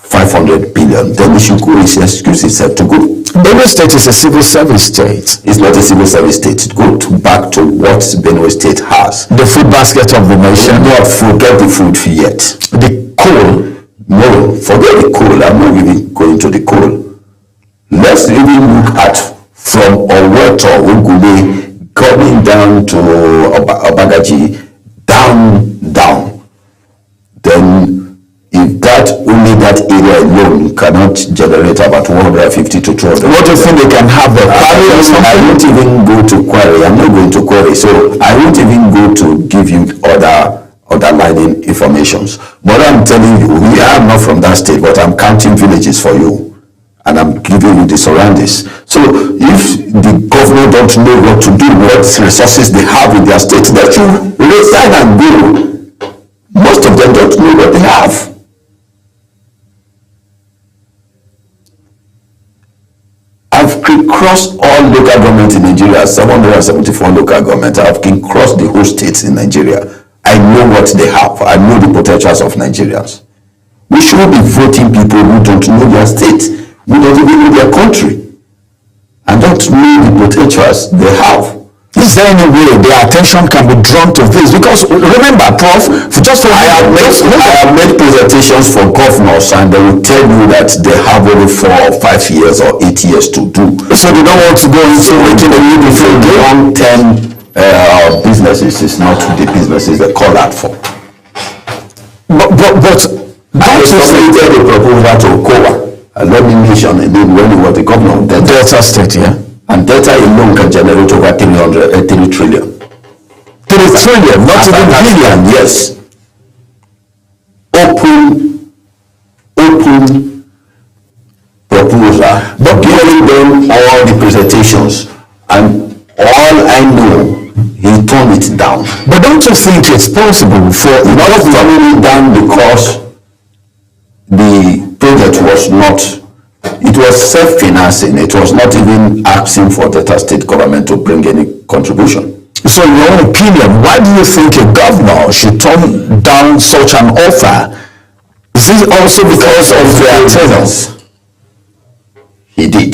500 billion, then he should go and excuse himself to go. Benue State is a civil service state. It's not a civil service state. Go back to what Benue State has. The food basket of the nation. Not forget the food yet. The coal. No, forget the coal. I'm not even going to the coal. Let's even look at from Oweto, Ugule, coming down to Obagaji, down. Then if only that area alone cannot generate about 150 to 200. What do you think they can have the quarry or something? I won't even go to quarry. I'm not going to quarry. So I won't even go to give you other lining informations. But I'm telling you, I'm not from that state, but I'm counting villages for you. And I'm giving you the surroundings. So if the governor don't know what to do, what resources they have in their state, they should resign and go. Most of them don't know what they have. I've crossed all local governments in Nigeria, 774 local governments. I've crossed the whole states in Nigeria. I know what they have. I know the potentials of Nigerians. We shouldn't be voting people who don't know their state, who don't even know their country, and don't know the potentials they have. Is there any way their attention can be drawn to this? Because remember, Prof, I have made presentations for governors and they will tell you that they have only 4 or 5 years or 8 years to do. So they don't want to go into making a living long-term businesses. Is not the businesses they call that for. But don't you think they proposal to COA? Let me mention it when he was the governor of Delta State, yeah? And Delta alone can generate over 3 trillion. 3 trillion, not even billion, yes. Open proposal, but giving them all the presentations, and all I know, he turned it down. But don't you think it's possible for not turning it down because the project was not, it was self-financing, it was not even asking for the state government to bring any contribution. So in your own opinion, why do you think a governor should turn down such an offer? Is it also because of their tenants? He did.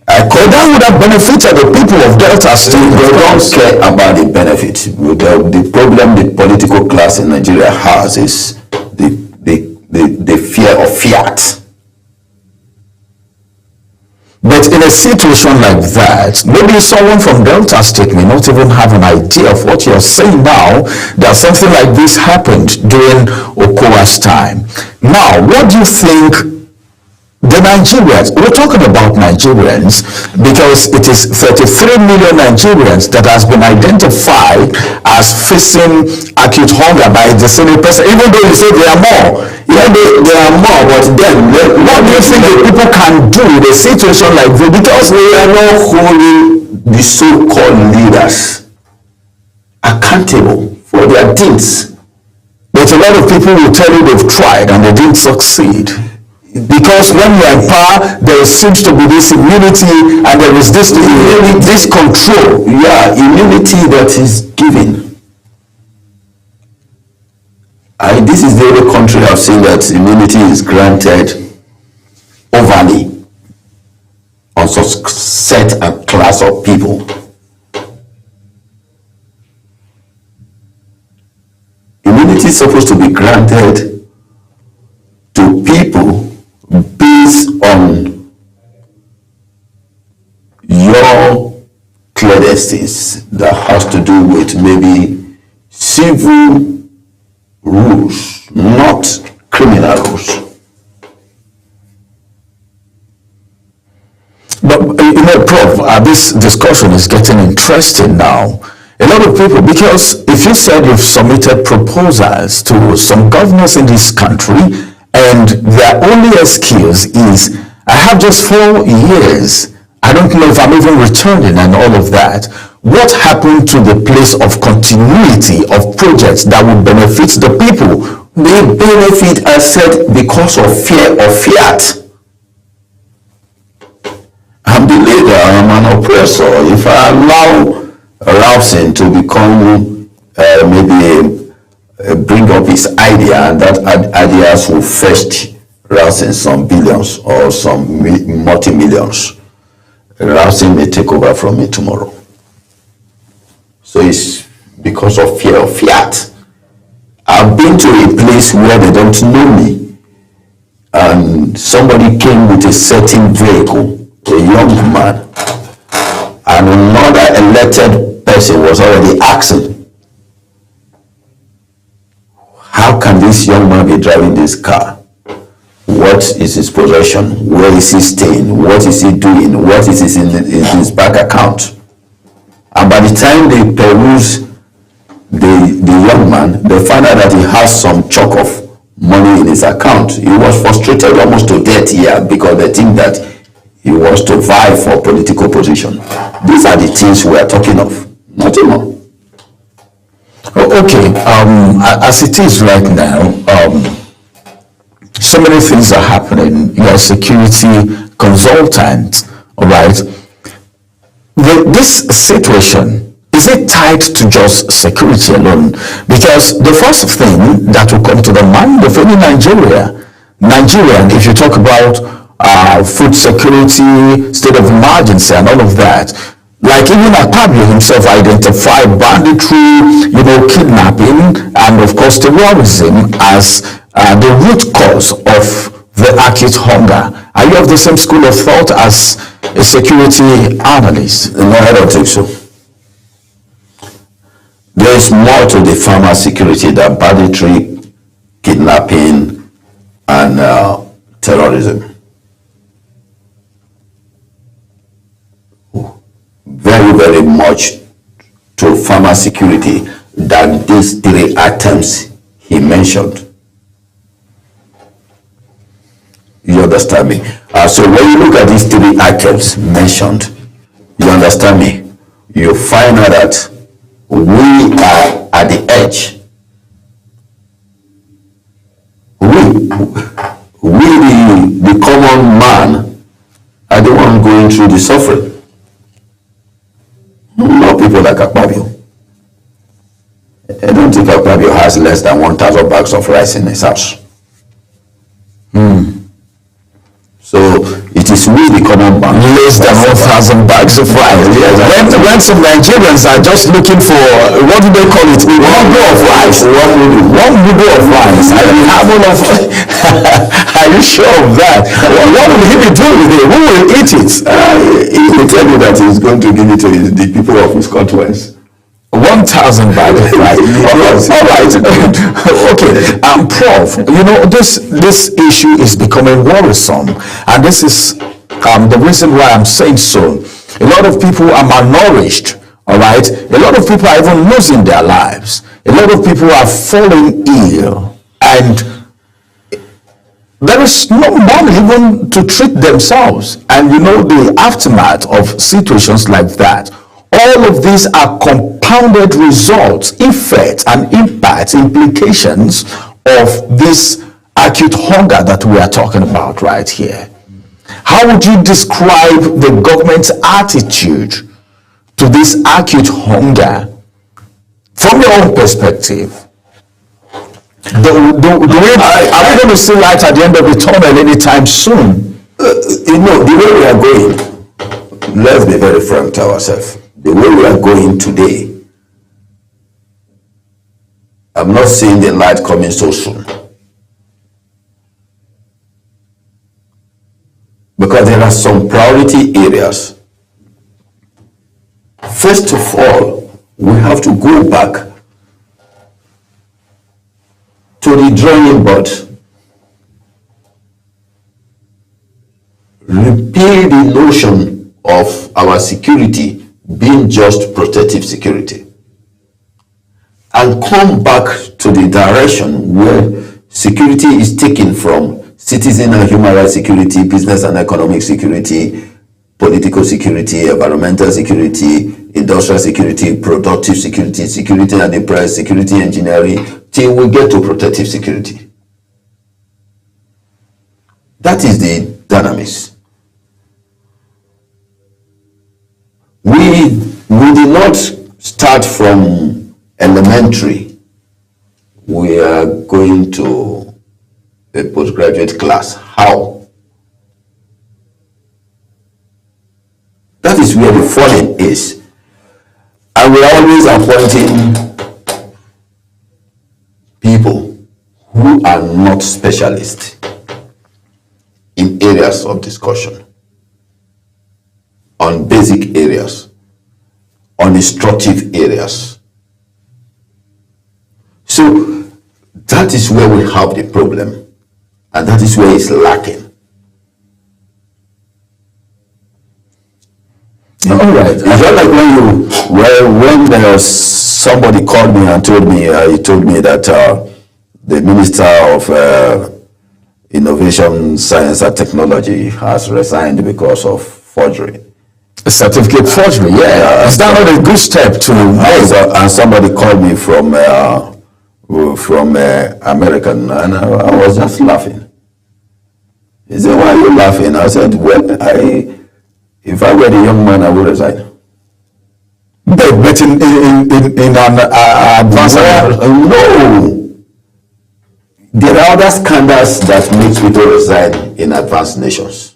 That would have benefited the people of Delta State. They don't care about the benefit. The problem the political class in Nigeria has is the fear of fiat. But in a situation like that, maybe someone from Delta State may not even have an idea of what you're saying now, that something like this happened during Okowa's time. Now, what do you think the Nigerians, we're talking about Nigerians because it is 33 million Nigerians that has been identified as facing acute hunger by the Senate president, even though you say there are more. Yeah, there are more, but then what do you think the people can do in a situation like this? Because we are not holding the so-called leaders accountable for their deeds. But a lot of people will tell you they've tried and they didn't succeed. Because when you're in power, there seems to be this immunity and there is this control. Yeah, immunity that is given. This is the only country I've seen that immunity is granted overly on such set a class of people. Immunity is supposed to be granted to people based on your clandestines that has to do with maybe civil rules, not criminal rules. But Prof, this discussion is getting interesting now. A lot of people, because if you said you've submitted proposals to some governors in this country and their only excuse is, I have just 4 years, I don't know if I'm even returning and all of that. What happened to the place of continuity of projects that would benefit the people? They benefit, I said, because of fear of fiat. I'm the leader, I'm an oppressor. If I allow Ralston to become bring up his idea, and that ideas will fetch Ralston some billions or some multi-millions, Ralston may take over from me tomorrow. So it's because of fear of fiat. I've been to a place where they don't know me, and somebody came with a certain vehicle, a young man, and another elected person was already asking, how can this young man be driving this car? What is his possession? Where is he staying? What is he doing? What is in his bank account? And by the time they peruse the young man, they find out that he has some chunk of money in his account. He was frustrated almost to death here because they think that he wants to vie for political position. These are the things we are talking of, nothing more. Okay, as it is right now, so many things are happening. You're a security consultant, all right? This situation, is it tied to just security alone? Because the first thing that will come to the mind of any Nigerian, if you talk about food security, state of emergency and all of that, like even Akpabio himself identified banditry, kidnapping, and of course terrorism as the root cause of the acute hunger. Are you of the same school of thought as a security analyst? No, I don't think so. There is more to the farmer security than banditry, kidnapping, and terrorism. Very, very much to farmer security than these three items he mentioned. You understand me? So when you look at these three items mentioned, you understand me? You find out that we are at the edge. The common man, are the one going through the suffering. Not people like Akpabio. I don't think Akpabio has less than 1,000 bags of rice in his house. So it is we, the common man. Less than 1,000 bags of rice. When some Nigerians are just looking for, what do they call it? One bowl of rice. One bowl of rice. Are you sure of that? What will he be doing with it? Who will eat it? He will tell you that he's going to give it to the people of his countries. 1,000 bags of rice. All right. Okay. Prof, this issue is becoming worrisome, and this is the reason why I'm saying so. A lot of people are malnourished. All right. A lot of people are even losing their lives. A lot of people are falling ill, and there is no money even to treat themselves. And the aftermath of situations like that. All of these are compounded results, effects, and impacts, implications of this acute hunger that we are talking about right here. How would you describe the government's attitude to this acute hunger from your own perspective? Are we going to see light at the end of the tunnel anytime soon? The way we are going, let's be very frank to ourselves. The way we are going today, I'm not seeing the light coming so soon. Because there are some priority areas. First of all, we have to go back to the drawing board. Repeal the notion of our security being just protective security, and come back to the direction where security is taken from citizen and human rights security, business and economic security, political security, environmental security, industrial security, productive security, security and the press, security engineering, till we get to protective security. That is the dynamics. We did not start from elementary. We are going to a postgraduate class. How? That is where the falling is. And we are always appointing people who are not specialists in areas of discussion, on basic areas, on instructive areas. So that is where we have the problem, and that is where it's lacking. All right. It's not like when somebody called me and told me, he told me that the Minister of Innovation, Science and Technology has resigned because of forgery. Certificate forgery, yeah. Is that not a good step to make? And somebody called me from American, and I was just laughing. He said, "Why are you laughing?" I said, "Well, if I were the young man, I would resign." But in an advanced... No. There are other scandals that make people resign in advanced nations.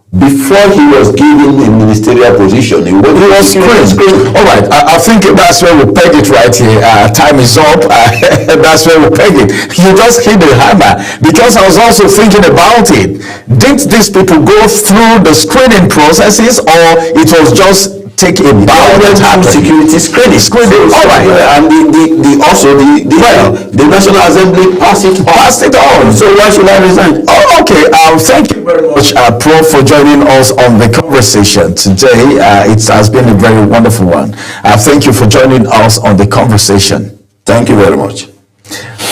Before he was given a ministerial position, he was screened. All right, I think that's where we peg it right here. Time is up. That's where we peg it. You just hit the hammer, because I was also thinking about it. Did these people go through the screening processes, or it was just take a bow and security screening? All right. And the National Assembly passed it on. So why should I resign? Oh, okay. Thank you very much, Prof, for joining us on the conversation today. It has been a very wonderful one. Thank you for joining us on the conversation. Thank you very much.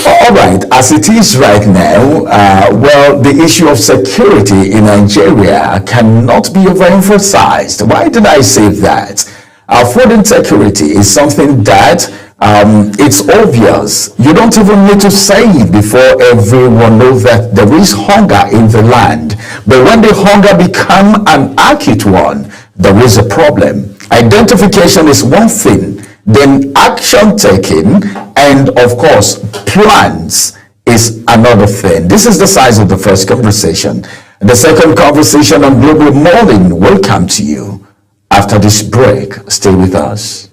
All right, as it is right now, well, the issue of security in Nigeria cannot be overemphasized. Why did I say that? Food insecurity is something that it's obvious. You don't even need to say it before everyone knows that there is hunger in the land. But when the hunger becomes an acute one, there is a problem. Identification is one thing, then action taken, and of course plans is another thing. This is the size of the first conversation. The second conversation on Global Morning will come to you after this break. Stay with us.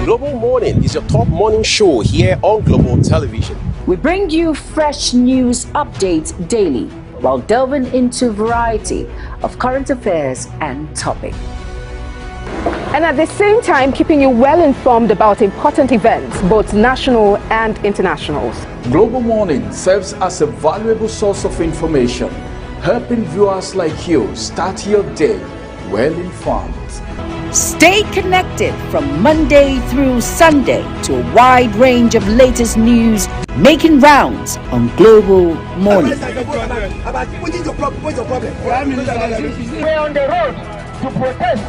Global Morning is your top morning show here on Global Television. We bring you fresh news updates daily while delving into a variety of current affairs and topics. And at the same time, keeping you well informed about important events, both national and internationals. Global Morning serves as a valuable source of information, helping viewers like you start your day well informed. Stay connected from Monday through Sunday to a wide range of latest news making rounds on Global Morning. What is your problem? What's your problem? We're on the road to protest.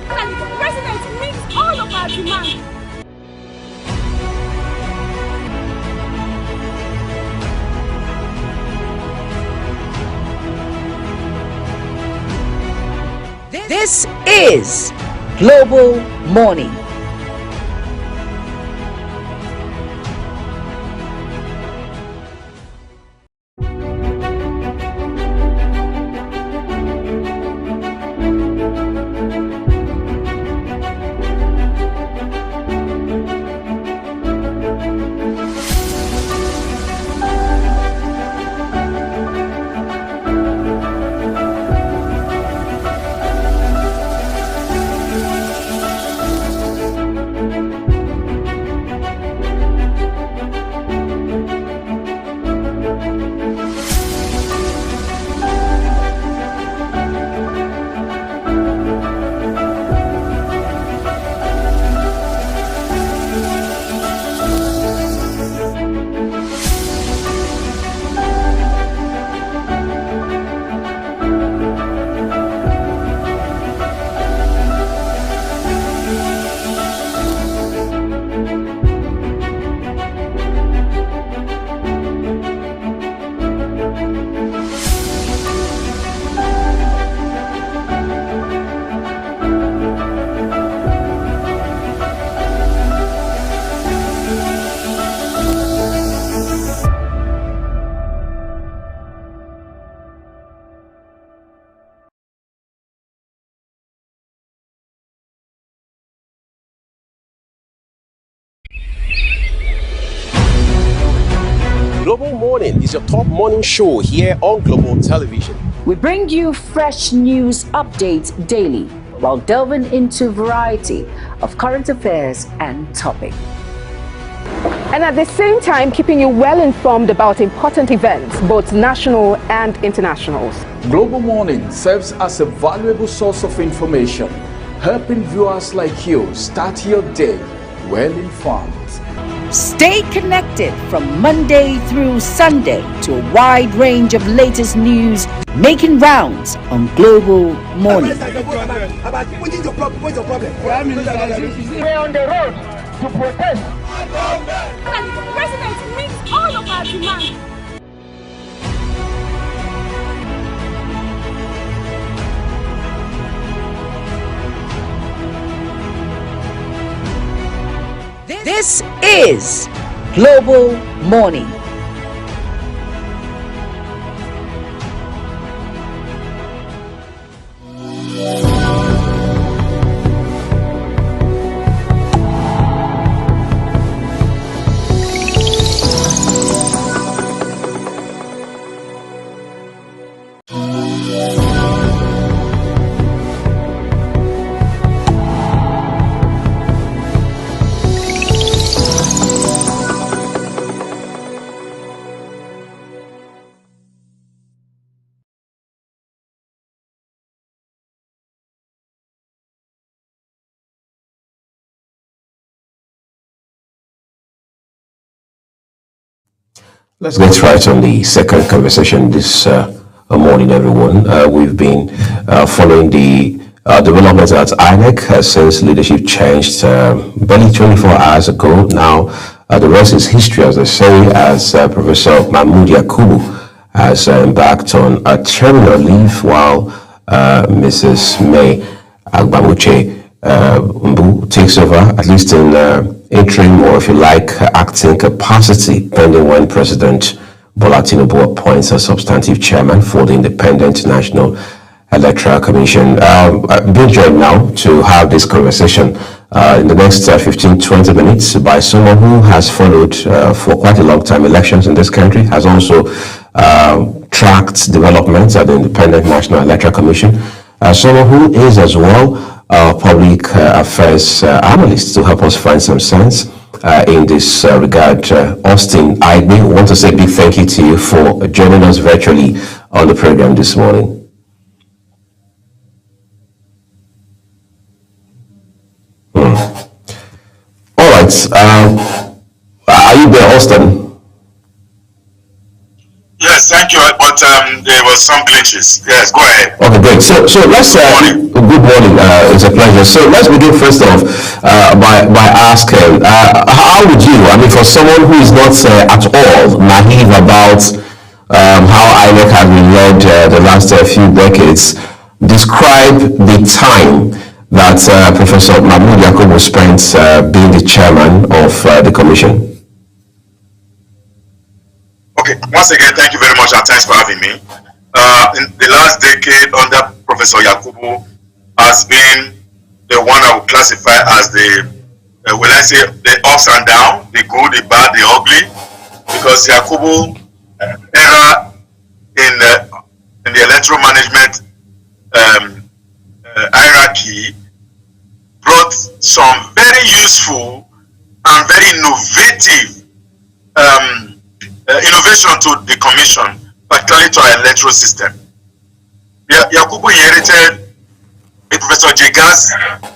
The president meets all of our demands. This is Global Morning. Global Morning is your top morning show here on Global Television. We bring you fresh news updates daily while delving into a variety of current affairs and topics. And at the same time, keeping you well informed about important events, both national and internationals. Global Morning serves as a valuable source of information, helping viewers like you start your day well informed. Stay connected from Monday through Sunday to a wide range of latest news making rounds on Global Morning. What is your problem? What's your problem? We're on the road to protest. The president meets all of our demands. This is Global Morning. Let's get right on the second conversation this morning, everyone. We've been following the developments at INEC since leadership changed barely 24 hours ago. Now, the rest is history, as they say, as Professor Mahmood Yakubu has embarked on a terminal leave while Mrs. May Agbamuche Mbu takes over, at least in interim, or if you like, acting capacity, pending when President Bola Tinubu appoints a substantive chairman for the Independent National Electoral Commission. I'm being joined now to have this conversation in the next 15-20 minutes by someone who has followed for quite a long time elections in this country, has also tracked developments at the Independent National Electoral Commission, someone who is as well public affairs analyst to help us find some sense in this regard. Austin Aigbe, I want to say a big thank you to you for joining us virtually on the program this morning. All right. Are you there, Austin? Yes, thank you. But there were some glitches. Yes, go ahead. Okay, great. So let's good morning. It's a pleasure. So let's begin first off by asking, how would you, I mean, for someone who is not at all naive about how INEC has been led the last few decades, describe the time that Professor Mahmood Yakubu spent being the chairman of the commission? Okay, once again, thank you very much and thanks for having me. In the last decade under Professor Yakubu has been the one I would classify as the, when I say the ups and downs, the good, the bad, the ugly, because Yakubu era in the electoral management hierarchy brought some very useful and very innovative innovation to the commission, particularly to our electoral system. Yakubu inherited Professor Jega's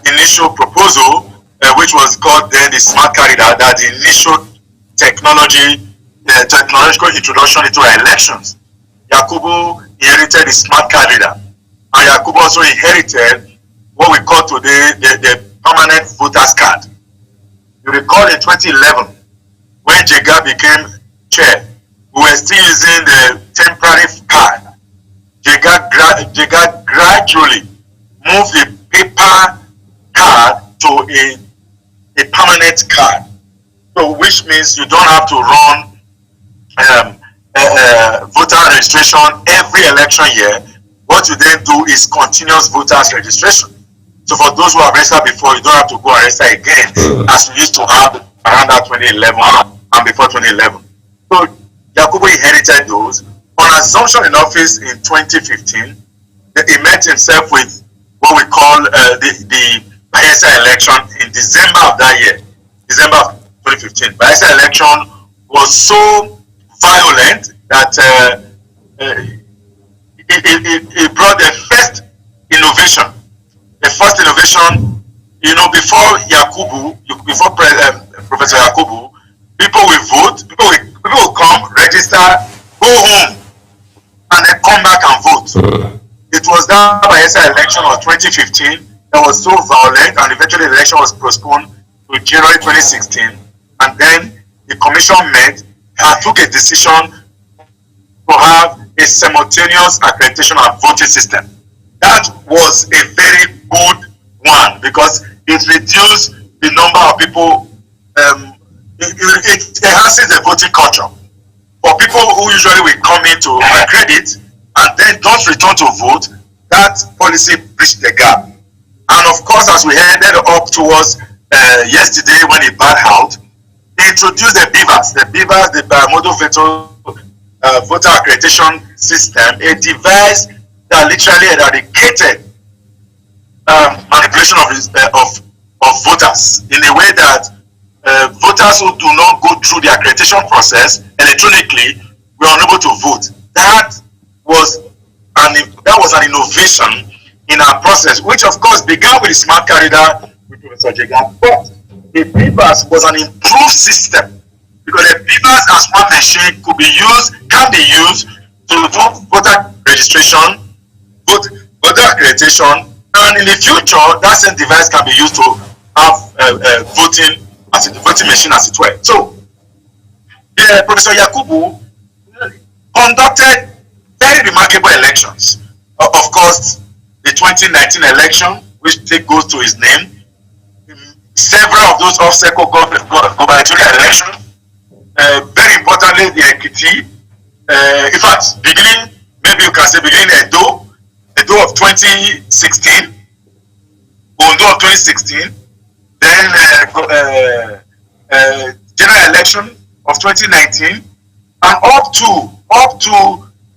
initial proposal, which was called then the smart card reader, that the initial technological introduction into our elections. Yakubu inherited the smart card reader, and Yakubu also inherited what we call today the permanent voters card. You recall in 2011, when Jega became chair, we were still using the temporary card. Jega gradually moved the paper card to a permanent card. So which means you don't have to run voter registration every election year. What you then do is continuous voters registration. So for those who have registered before, you don't have to go and register again, as we used to have around that 2011 and before 2011. So Yakubu inherited those. On assumption in office in 2015, he met himself with what we call the Bayelsa election in December of that year, December of 2015. Bayelsa election was so violent that it brought the first innovation. The first innovation, you know, before Yakubu, before Professor Yakubu, people will vote, people will come, register, go home, and then come back and vote. It was that Bayelsa election of 2015 that was so violent, and eventually the election was postponed to January 2016. And then the commission met and took a decision to have a simultaneous accreditation and voting system. That was a very good one because it reduced the number of people it enhances the voting culture for people who usually will come in to accredit and then don't return to vote. That policy bridged the gap. And of course, as we headed up towards yesterday when it banned out, they introduced the BVAS, the bimodal voter accreditation system, a device that literally eradicated manipulation of voters in a way that voters who do not go through the accreditation process electronically were unable to vote. That was an innovation in our process, which of course began with the smart card reader with Professor Jega, but the BVAS was an improved system because the BVAS and smart machine can be used to do voter registration, voter accreditation, and in the future that same device can be used to have voting machine as it were. So Professor Yakubu conducted very remarkable elections. Of course, the 2019 election, which goes to his name, several of those off-cycle gubernatorial elections, very importantly the Ekiti, in fact, beginning Edo of 2016, Ondo of 2016, then general election of 2019, and up to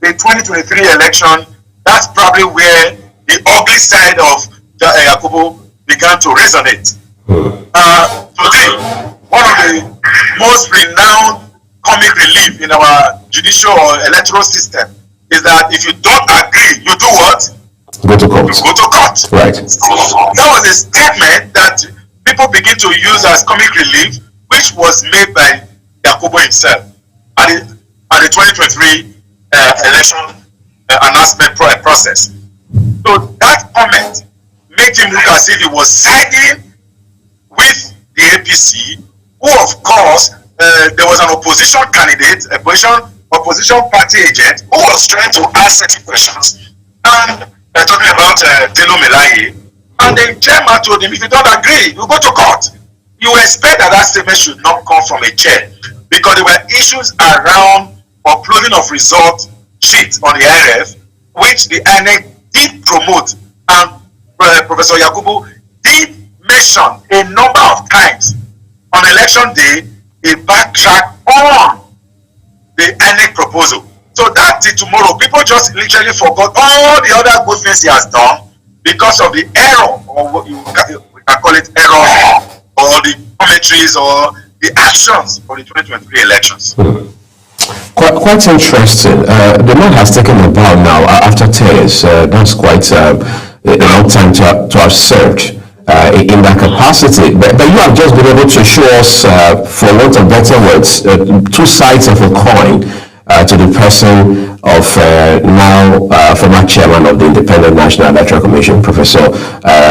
the 2023 election. That's probably where the ugly side of Yakubu began to resonate. Today, one of the most renowned comic relief in our judicial or electoral system is that if you don't agree, you do what? Go to court. You go to court. Right. That was a statement that people begin to use as comic relief, which was made by Yakubu himself at the 2023 election announcement process. So that comment made him look as if he was siding with the APC, who of course there was an opposition candidate, opposition party agent, who was trying to ask certain questions, and talking about Delo Melaye, and the chairman told him, if you don't agree, you go to court. You expect that statement should not come from a chair, because there were issues around uploading of result sheets on the IRF, which the INEC did promote, and Professor Yakubu did mention a number of times. On election day, he backtracked on the INEC proposal. So that till tomorrow, people just literally forgot all the other good things he has done because of the error, or what we can call it error, or the commentaries or the actions of the 2023 elections. Quite interesting. The man has taken a bow now after 10 years. That's quite a long time to have served in that capacity. But you have just been able to show us, for want of better words, two sides of a coin to the person of now former chairman of the Independent National Electoral Commission, Professor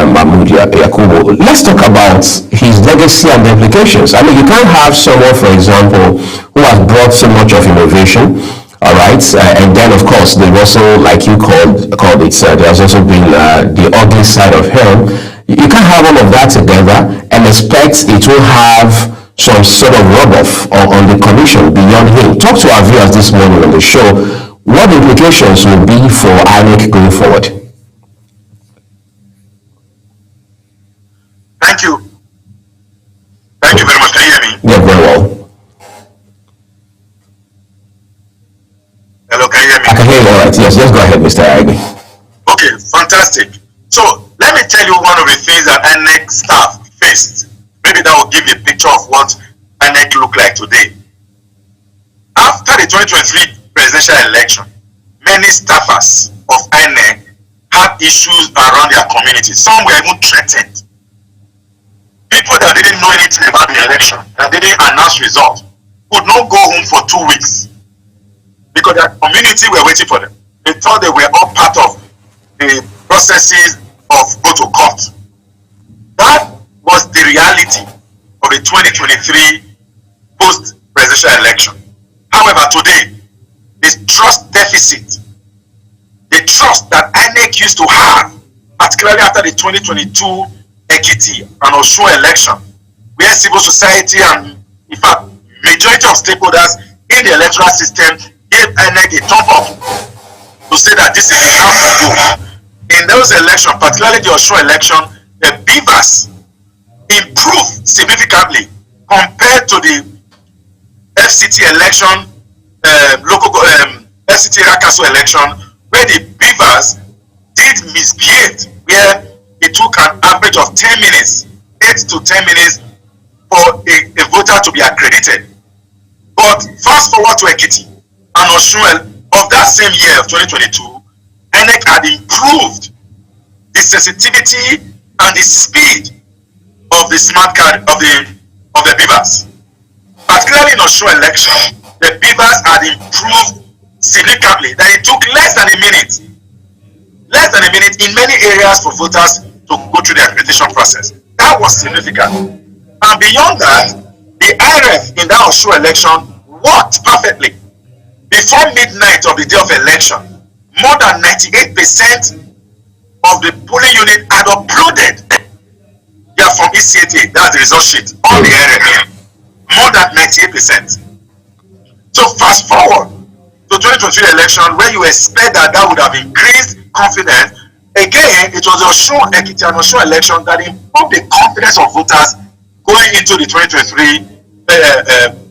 Mahmood Yakubu. Let's talk about his legacy and the implications. I mean, you can't have someone, for example, who has brought so much of innovation, all right, and then of course they've also, like you called it, there's also been the ugly side of him. You can't have all of that together and expect it will have some sort of rub-off on the commission beyond him. Talk to our viewers this morning on the show. What implications will be for INEC going forward? Thank you. Thank you very much. Can you hear me? Yeah, very well. Hello, can you hear me? I can hear you all right. Yes, go ahead, Mr. Aigbe. Okay, fantastic. So let me tell you one of the things that INEC staff faced. Maybe that will give you a picture of what INEC look like today. After the 2023 presidential election, many staffers of INEC had issues around their community. Some were even threatened. People that didn't know anything about the election, that didn't announce results, could not go home for 2 weeks because their community were waiting for them. They thought they were all part of the processes of go to court. That was the reality of the 2023 post-presidential election. However, today, the trust deficit, the trust that INEC used to have, particularly after the 2022 Ekiti and Osun election, where civil society and, in fact, majority of stakeholders in the electoral system gave INEC a thumb up to say that this is how to go. In those elections, particularly the Osun election, the beavers improved significantly compared to the FCT election, FCT Rakaso election, where the beavers did misbehave, where it took an average of 10 minutes, 8 to 10 minutes for a voter to be accredited. But fast forward to Ekiti and Osun of that same year of 2022, INEC had improved the sensitivity and the speed of the smart card of the beavers. Particularly in Osun election, the beavers had improved significantly. That it took less than a minute in many areas for voters to go through the accreditation process. That was significant. And beyond that, the IRF in that Osun election worked perfectly. Before midnight of the day of election, more than 98% of the polling unit had uploaded their from ECAT, that's the result sheet, on the IRF. More than 98%. So fast forward to 2023 election, where you expect that would have increased confidence. Again, it was the Osun Ekiti and Osun election that improved the confidence of voters going into the 2023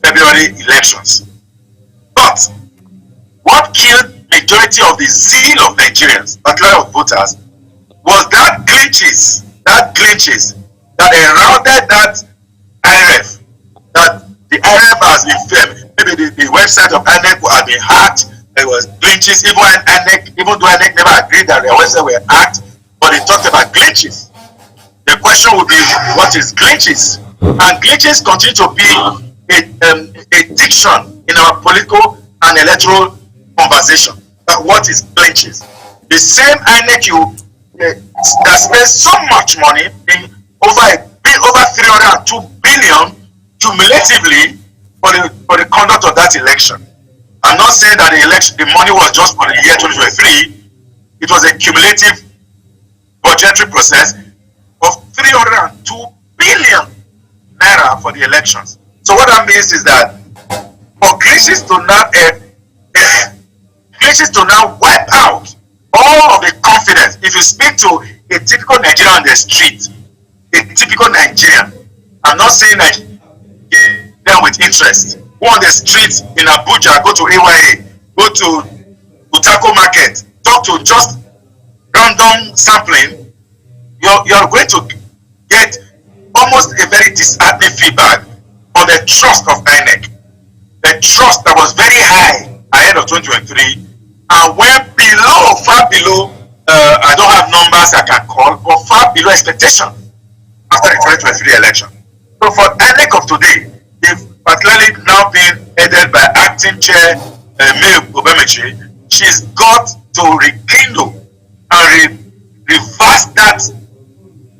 February elections. But what killed majority of the zeal of Nigerians, particularly of voters, was that glitches that eroded that IRF, that the IRF has been failed. Maybe the website of INEC had been hacked. There was glitches, even though INEC never agreed that their website were hacked, but they talked about glitches. The question would be, what is glitches? And glitches continue to be a diction in our political and electoral conversation. But what is glitches? The same INEC that spends so much money, in over 302 billion cumulatively for the conduct of that election. I'm not saying that the money was just for the year 2023. It was a cumulative budgetary process of 302 billion naira for the elections. So what that means is that for glitches to now wipe out all of the confidence. If you speak to a typical Nigerian on the street, I'm not saying Nigerian with interest, go on the streets in Abuja, go to AYA, go to Utako Market, talk to just random sampling, you're going to get almost a very disheartening feedback on the trust of INEC. The trust that was very high ahead of 2023 and went far below, I don't have numbers I can call, but far below expectation after the 2023 election. So for INEC of today, they've particularly now being headed by acting chair May Obemechi. She's got to rekindle and reverse that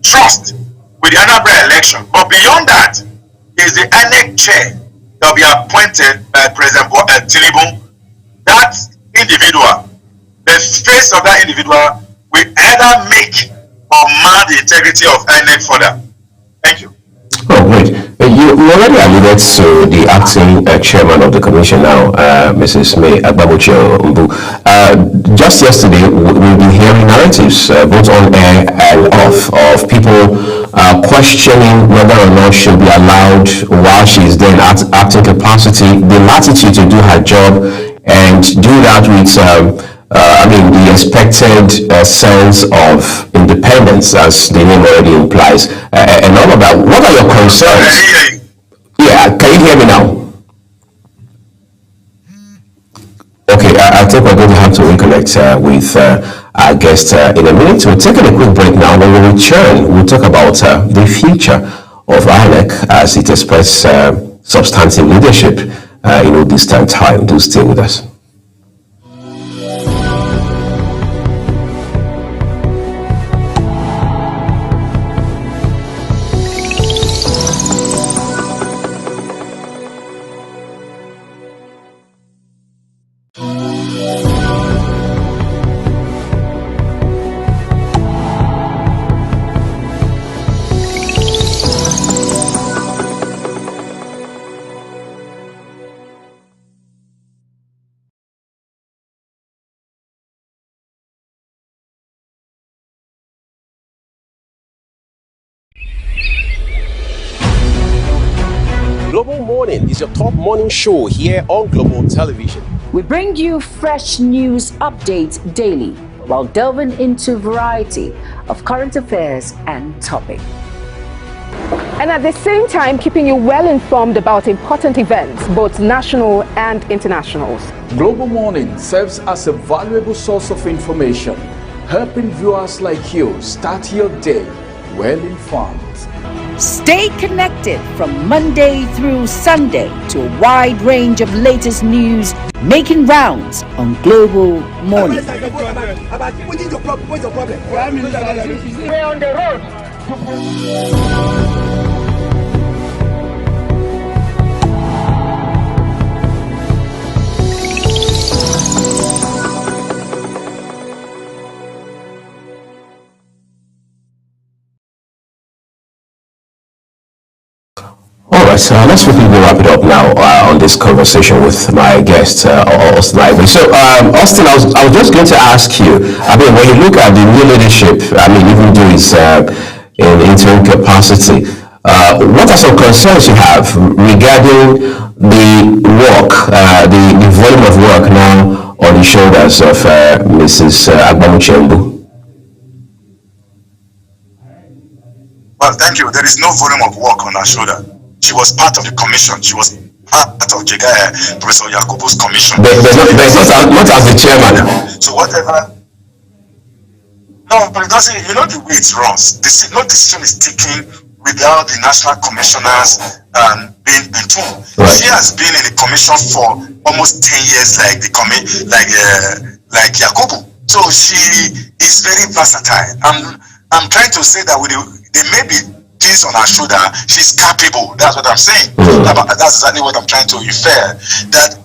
trust with the Anambra election. But beyond that is the INEC chair that will be appointed by President Tinubu. That individual, the face of that individual, will either make or mar the integrity of INEC further. Thank you. Oh, great. You already alluded to the acting chairman of the commission now, Mrs. May Agbabuchi Mbu. Just yesterday, we've been hearing narratives, both on air and off, of people questioning whether or not she'll be allowed, while she's there in acting capacity, the latitude to do her job and do that with the expected sense of independence, as the name already implies, and all of that. What are your concerns? Yeah, can you hear me now? Okay, I think we're going to have to reconnect with our guest in a minute. We're taking a quick break now. When we return, we'll talk about the future of INEC as it expresses substantive leadership distant time. Do stay with us. Global Morning is your top morning show here on Global Television. We bring you fresh news updates daily while delving into a variety of current affairs and topics. And at the same time, keeping you well informed about important events, both national and internationals. Global Morning serves as a valuable source of information, helping viewers like you start your day well informed. Stay connected from Monday through Sunday to a wide range of latest news making rounds on Global Morning. What is your problem? What's your problem? We're on the road. All right, so let's quickly wrap it up now on this conversation with my guest, Austin Ivory. So, Austin, I was just going to ask you, I mean, when you look at the new leadership, I mean, even though it's in interim capacity, what are some concerns you have regarding the work, the volume of work now on the shoulders of Mrs. Agbamu-Chiembu? Well, thank you. There is no volume of work on her shoulder. She was part of the commission. She was part of Professor Yakubu's commission. But not as the chairman. So whatever. No, but it doesn't. You know the way it runs. No decision is taken without the national commissioners being told. Right. She has been in the commission for almost 10 years, like Yakubu. So she is very versatile. I'm trying to say that there may be things on her shoulder. She's capable. That's what I'm saying. That's exactly what I'm trying to infer. That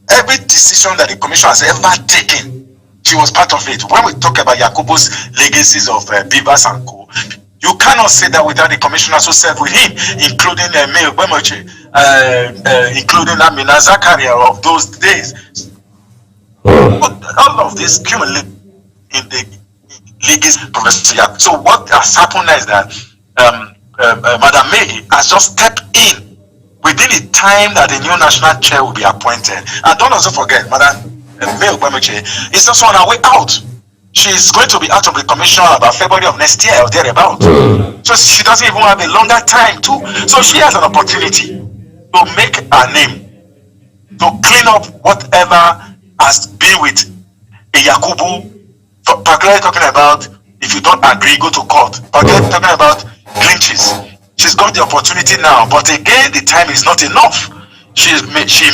every decision that the commission has ever taken, she was part of it. When we talk about Yakubu's legacies of Bivas and Co., you cannot say that without the commissioners who served with him, including Mayor Bemoche, including Amina Zakaria of those days. All of this cumulative in the legacy Professor Yakubu. So what has happened is that Madam May has just stepped in within the time that the new national chair will be appointed. And don't also forget, Madam May Ogbamuche is also on her way out. She's going to be out of the commission about February of next year or thereabout. So she doesn't even have a longer time too. So she has an opportunity to make her name, to clean up whatever has been with a Yakubu, particularly talking about if you don't agree, go to court. Particularly talking about clinches. She's got the opportunity now, but again, the time is not enough. She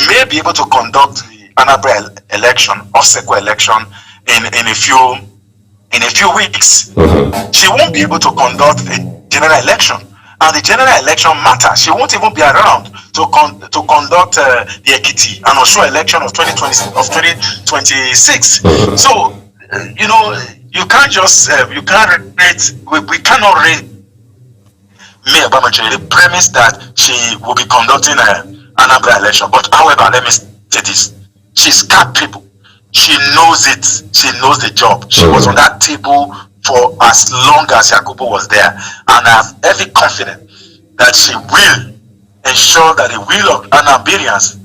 may be able to conduct the Anambra election, Oseko election, in a few weeks. She won't be able to conduct a general election, and the general election matters. She won't even be around to conduct the Ekiti and Osho election of 2026. So you can't just we cannot rate Mayor Agbamu-Chiembu the premise that she will be conducting an Anambra election. But however, let me say this: she's capable. She knows it. She knows the job. She was on that table for as long as Yakubu was there, and I have every confidence that she will ensure that the will of Anambarians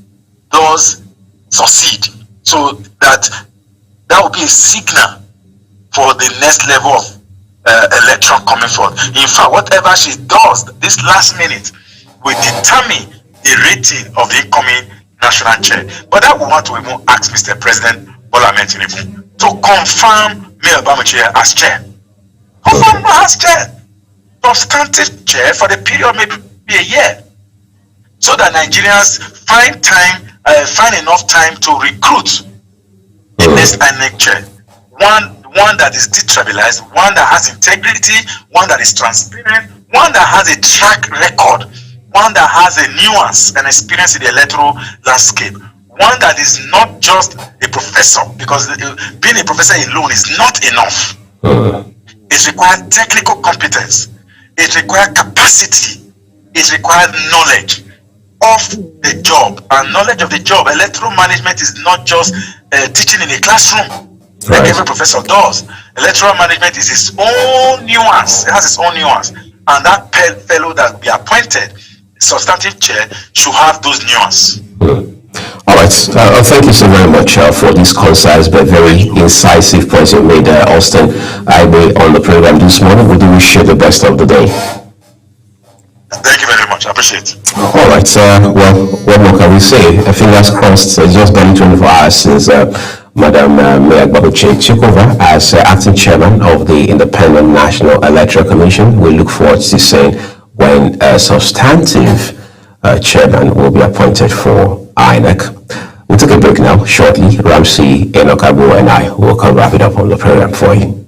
does succeed. So that will be a signal for the next level of election coming forth. In fact, whatever she does this last minute will determine the rating of the incoming national chair. But that we want to even ask Mr. President Bola Ahmed Tinubu to confirm Mayor Agbamu-Chiembu as chair. Confirm her as chair. Substantive chair for the period maybe a year. So that Nigerians find enough time to recruit the next INEC chair. One that is detribalized, one that has integrity, one that is transparent, one that has a track record, one that has a nuance and experience in the electoral landscape, one that is not just a professor, because being a professor alone is not enough. It requires technical competence, it requires capacity, it requires knowledge of the job. And knowledge of the job, electoral management is not just teaching in a classroom like every professor does. Electoral management is its own nuance. It has its own nuance. And that fellow that will be appointed substantive chair should have those nuances. All right. Thank you so very much for this concise but very incisive points you made, Austin Igbe, on the program this morning. We do wish you the best of the day. Thank you very much. I appreciate it. All right. Well, what more can we say? Fingers crossed. It's just been 24 hours since Madam Mayor Gbabuche took over as acting chairman of the Independent National Electoral Commission. We look forward to seeing when a substantive chairman will be appointed for INEC. We'll take a break now. Shortly, Ramsey, Enoch Abu, and I will come wrap it up on the program for you.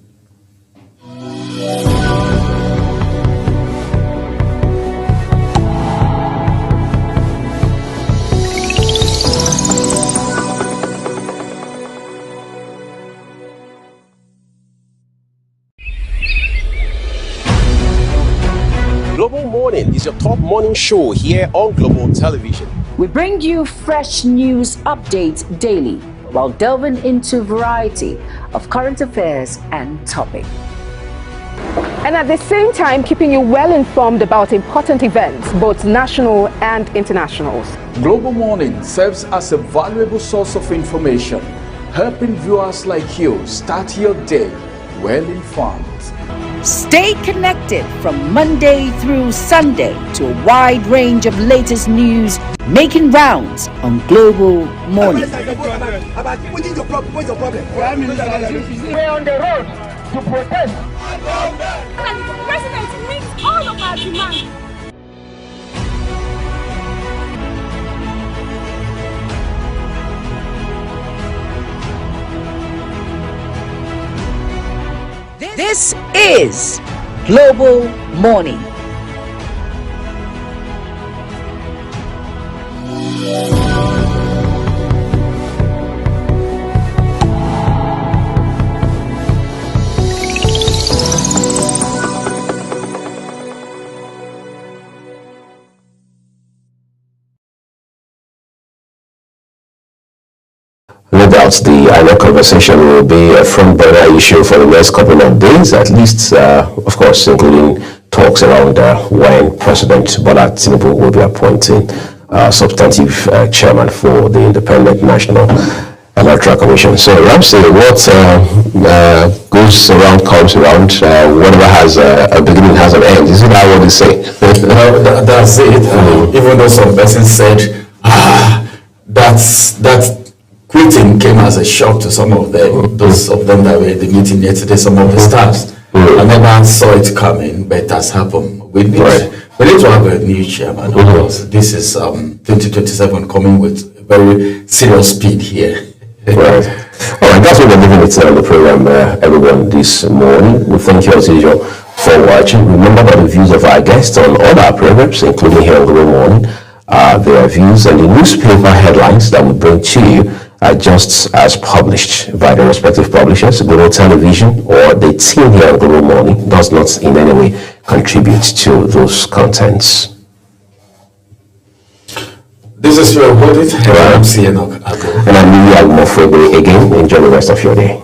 Global Morning is your top morning show here on Global Television. We bring you fresh news updates daily while delving into a variety of current affairs and topics. And at the same time, keeping you well informed about important events, both national and international. Global Morning serves as a valuable source of information, helping viewers like you start your day well informed. Stay connected from Monday through Sunday to a wide range of latest news making rounds on Global Morning. What is your problem? What's your problem? We're on the road to protest. The president meets all of our demands. This is Global Morning. No doubt the INEC conversation will be a front burner issue for the next couple of days, at least, of course, including talks around when President Bola Tinubu will be appointing substantive chairman for the Independent National Electoral Commission. So, Ramsey, what goes around comes around. Whatever has a beginning has an end. Isn't that what they say? That's it. Even though some person said, that quitting came as a shock to some of them, those of them that were at the meeting yesterday, some of the staffs. I never saw it coming, but it has happened. We need to have a new chairman. Of course, this is 2027 coming with very serious speed here. Right. All right, that's what we're leaving it on the program, everyone, this morning. We thank you as usual for watching. Remember that the views of our guests on all our programs, including here on Global Morning, their views and the newspaper headlines that we bring to you are just as published by the respective publishers. Global Television or the team here on Global Morning does not in any way contribute to those contents. This is your audit, and I'm Enoch Abu. And I'm Lily Agmofrebe again. Enjoy the rest of your day.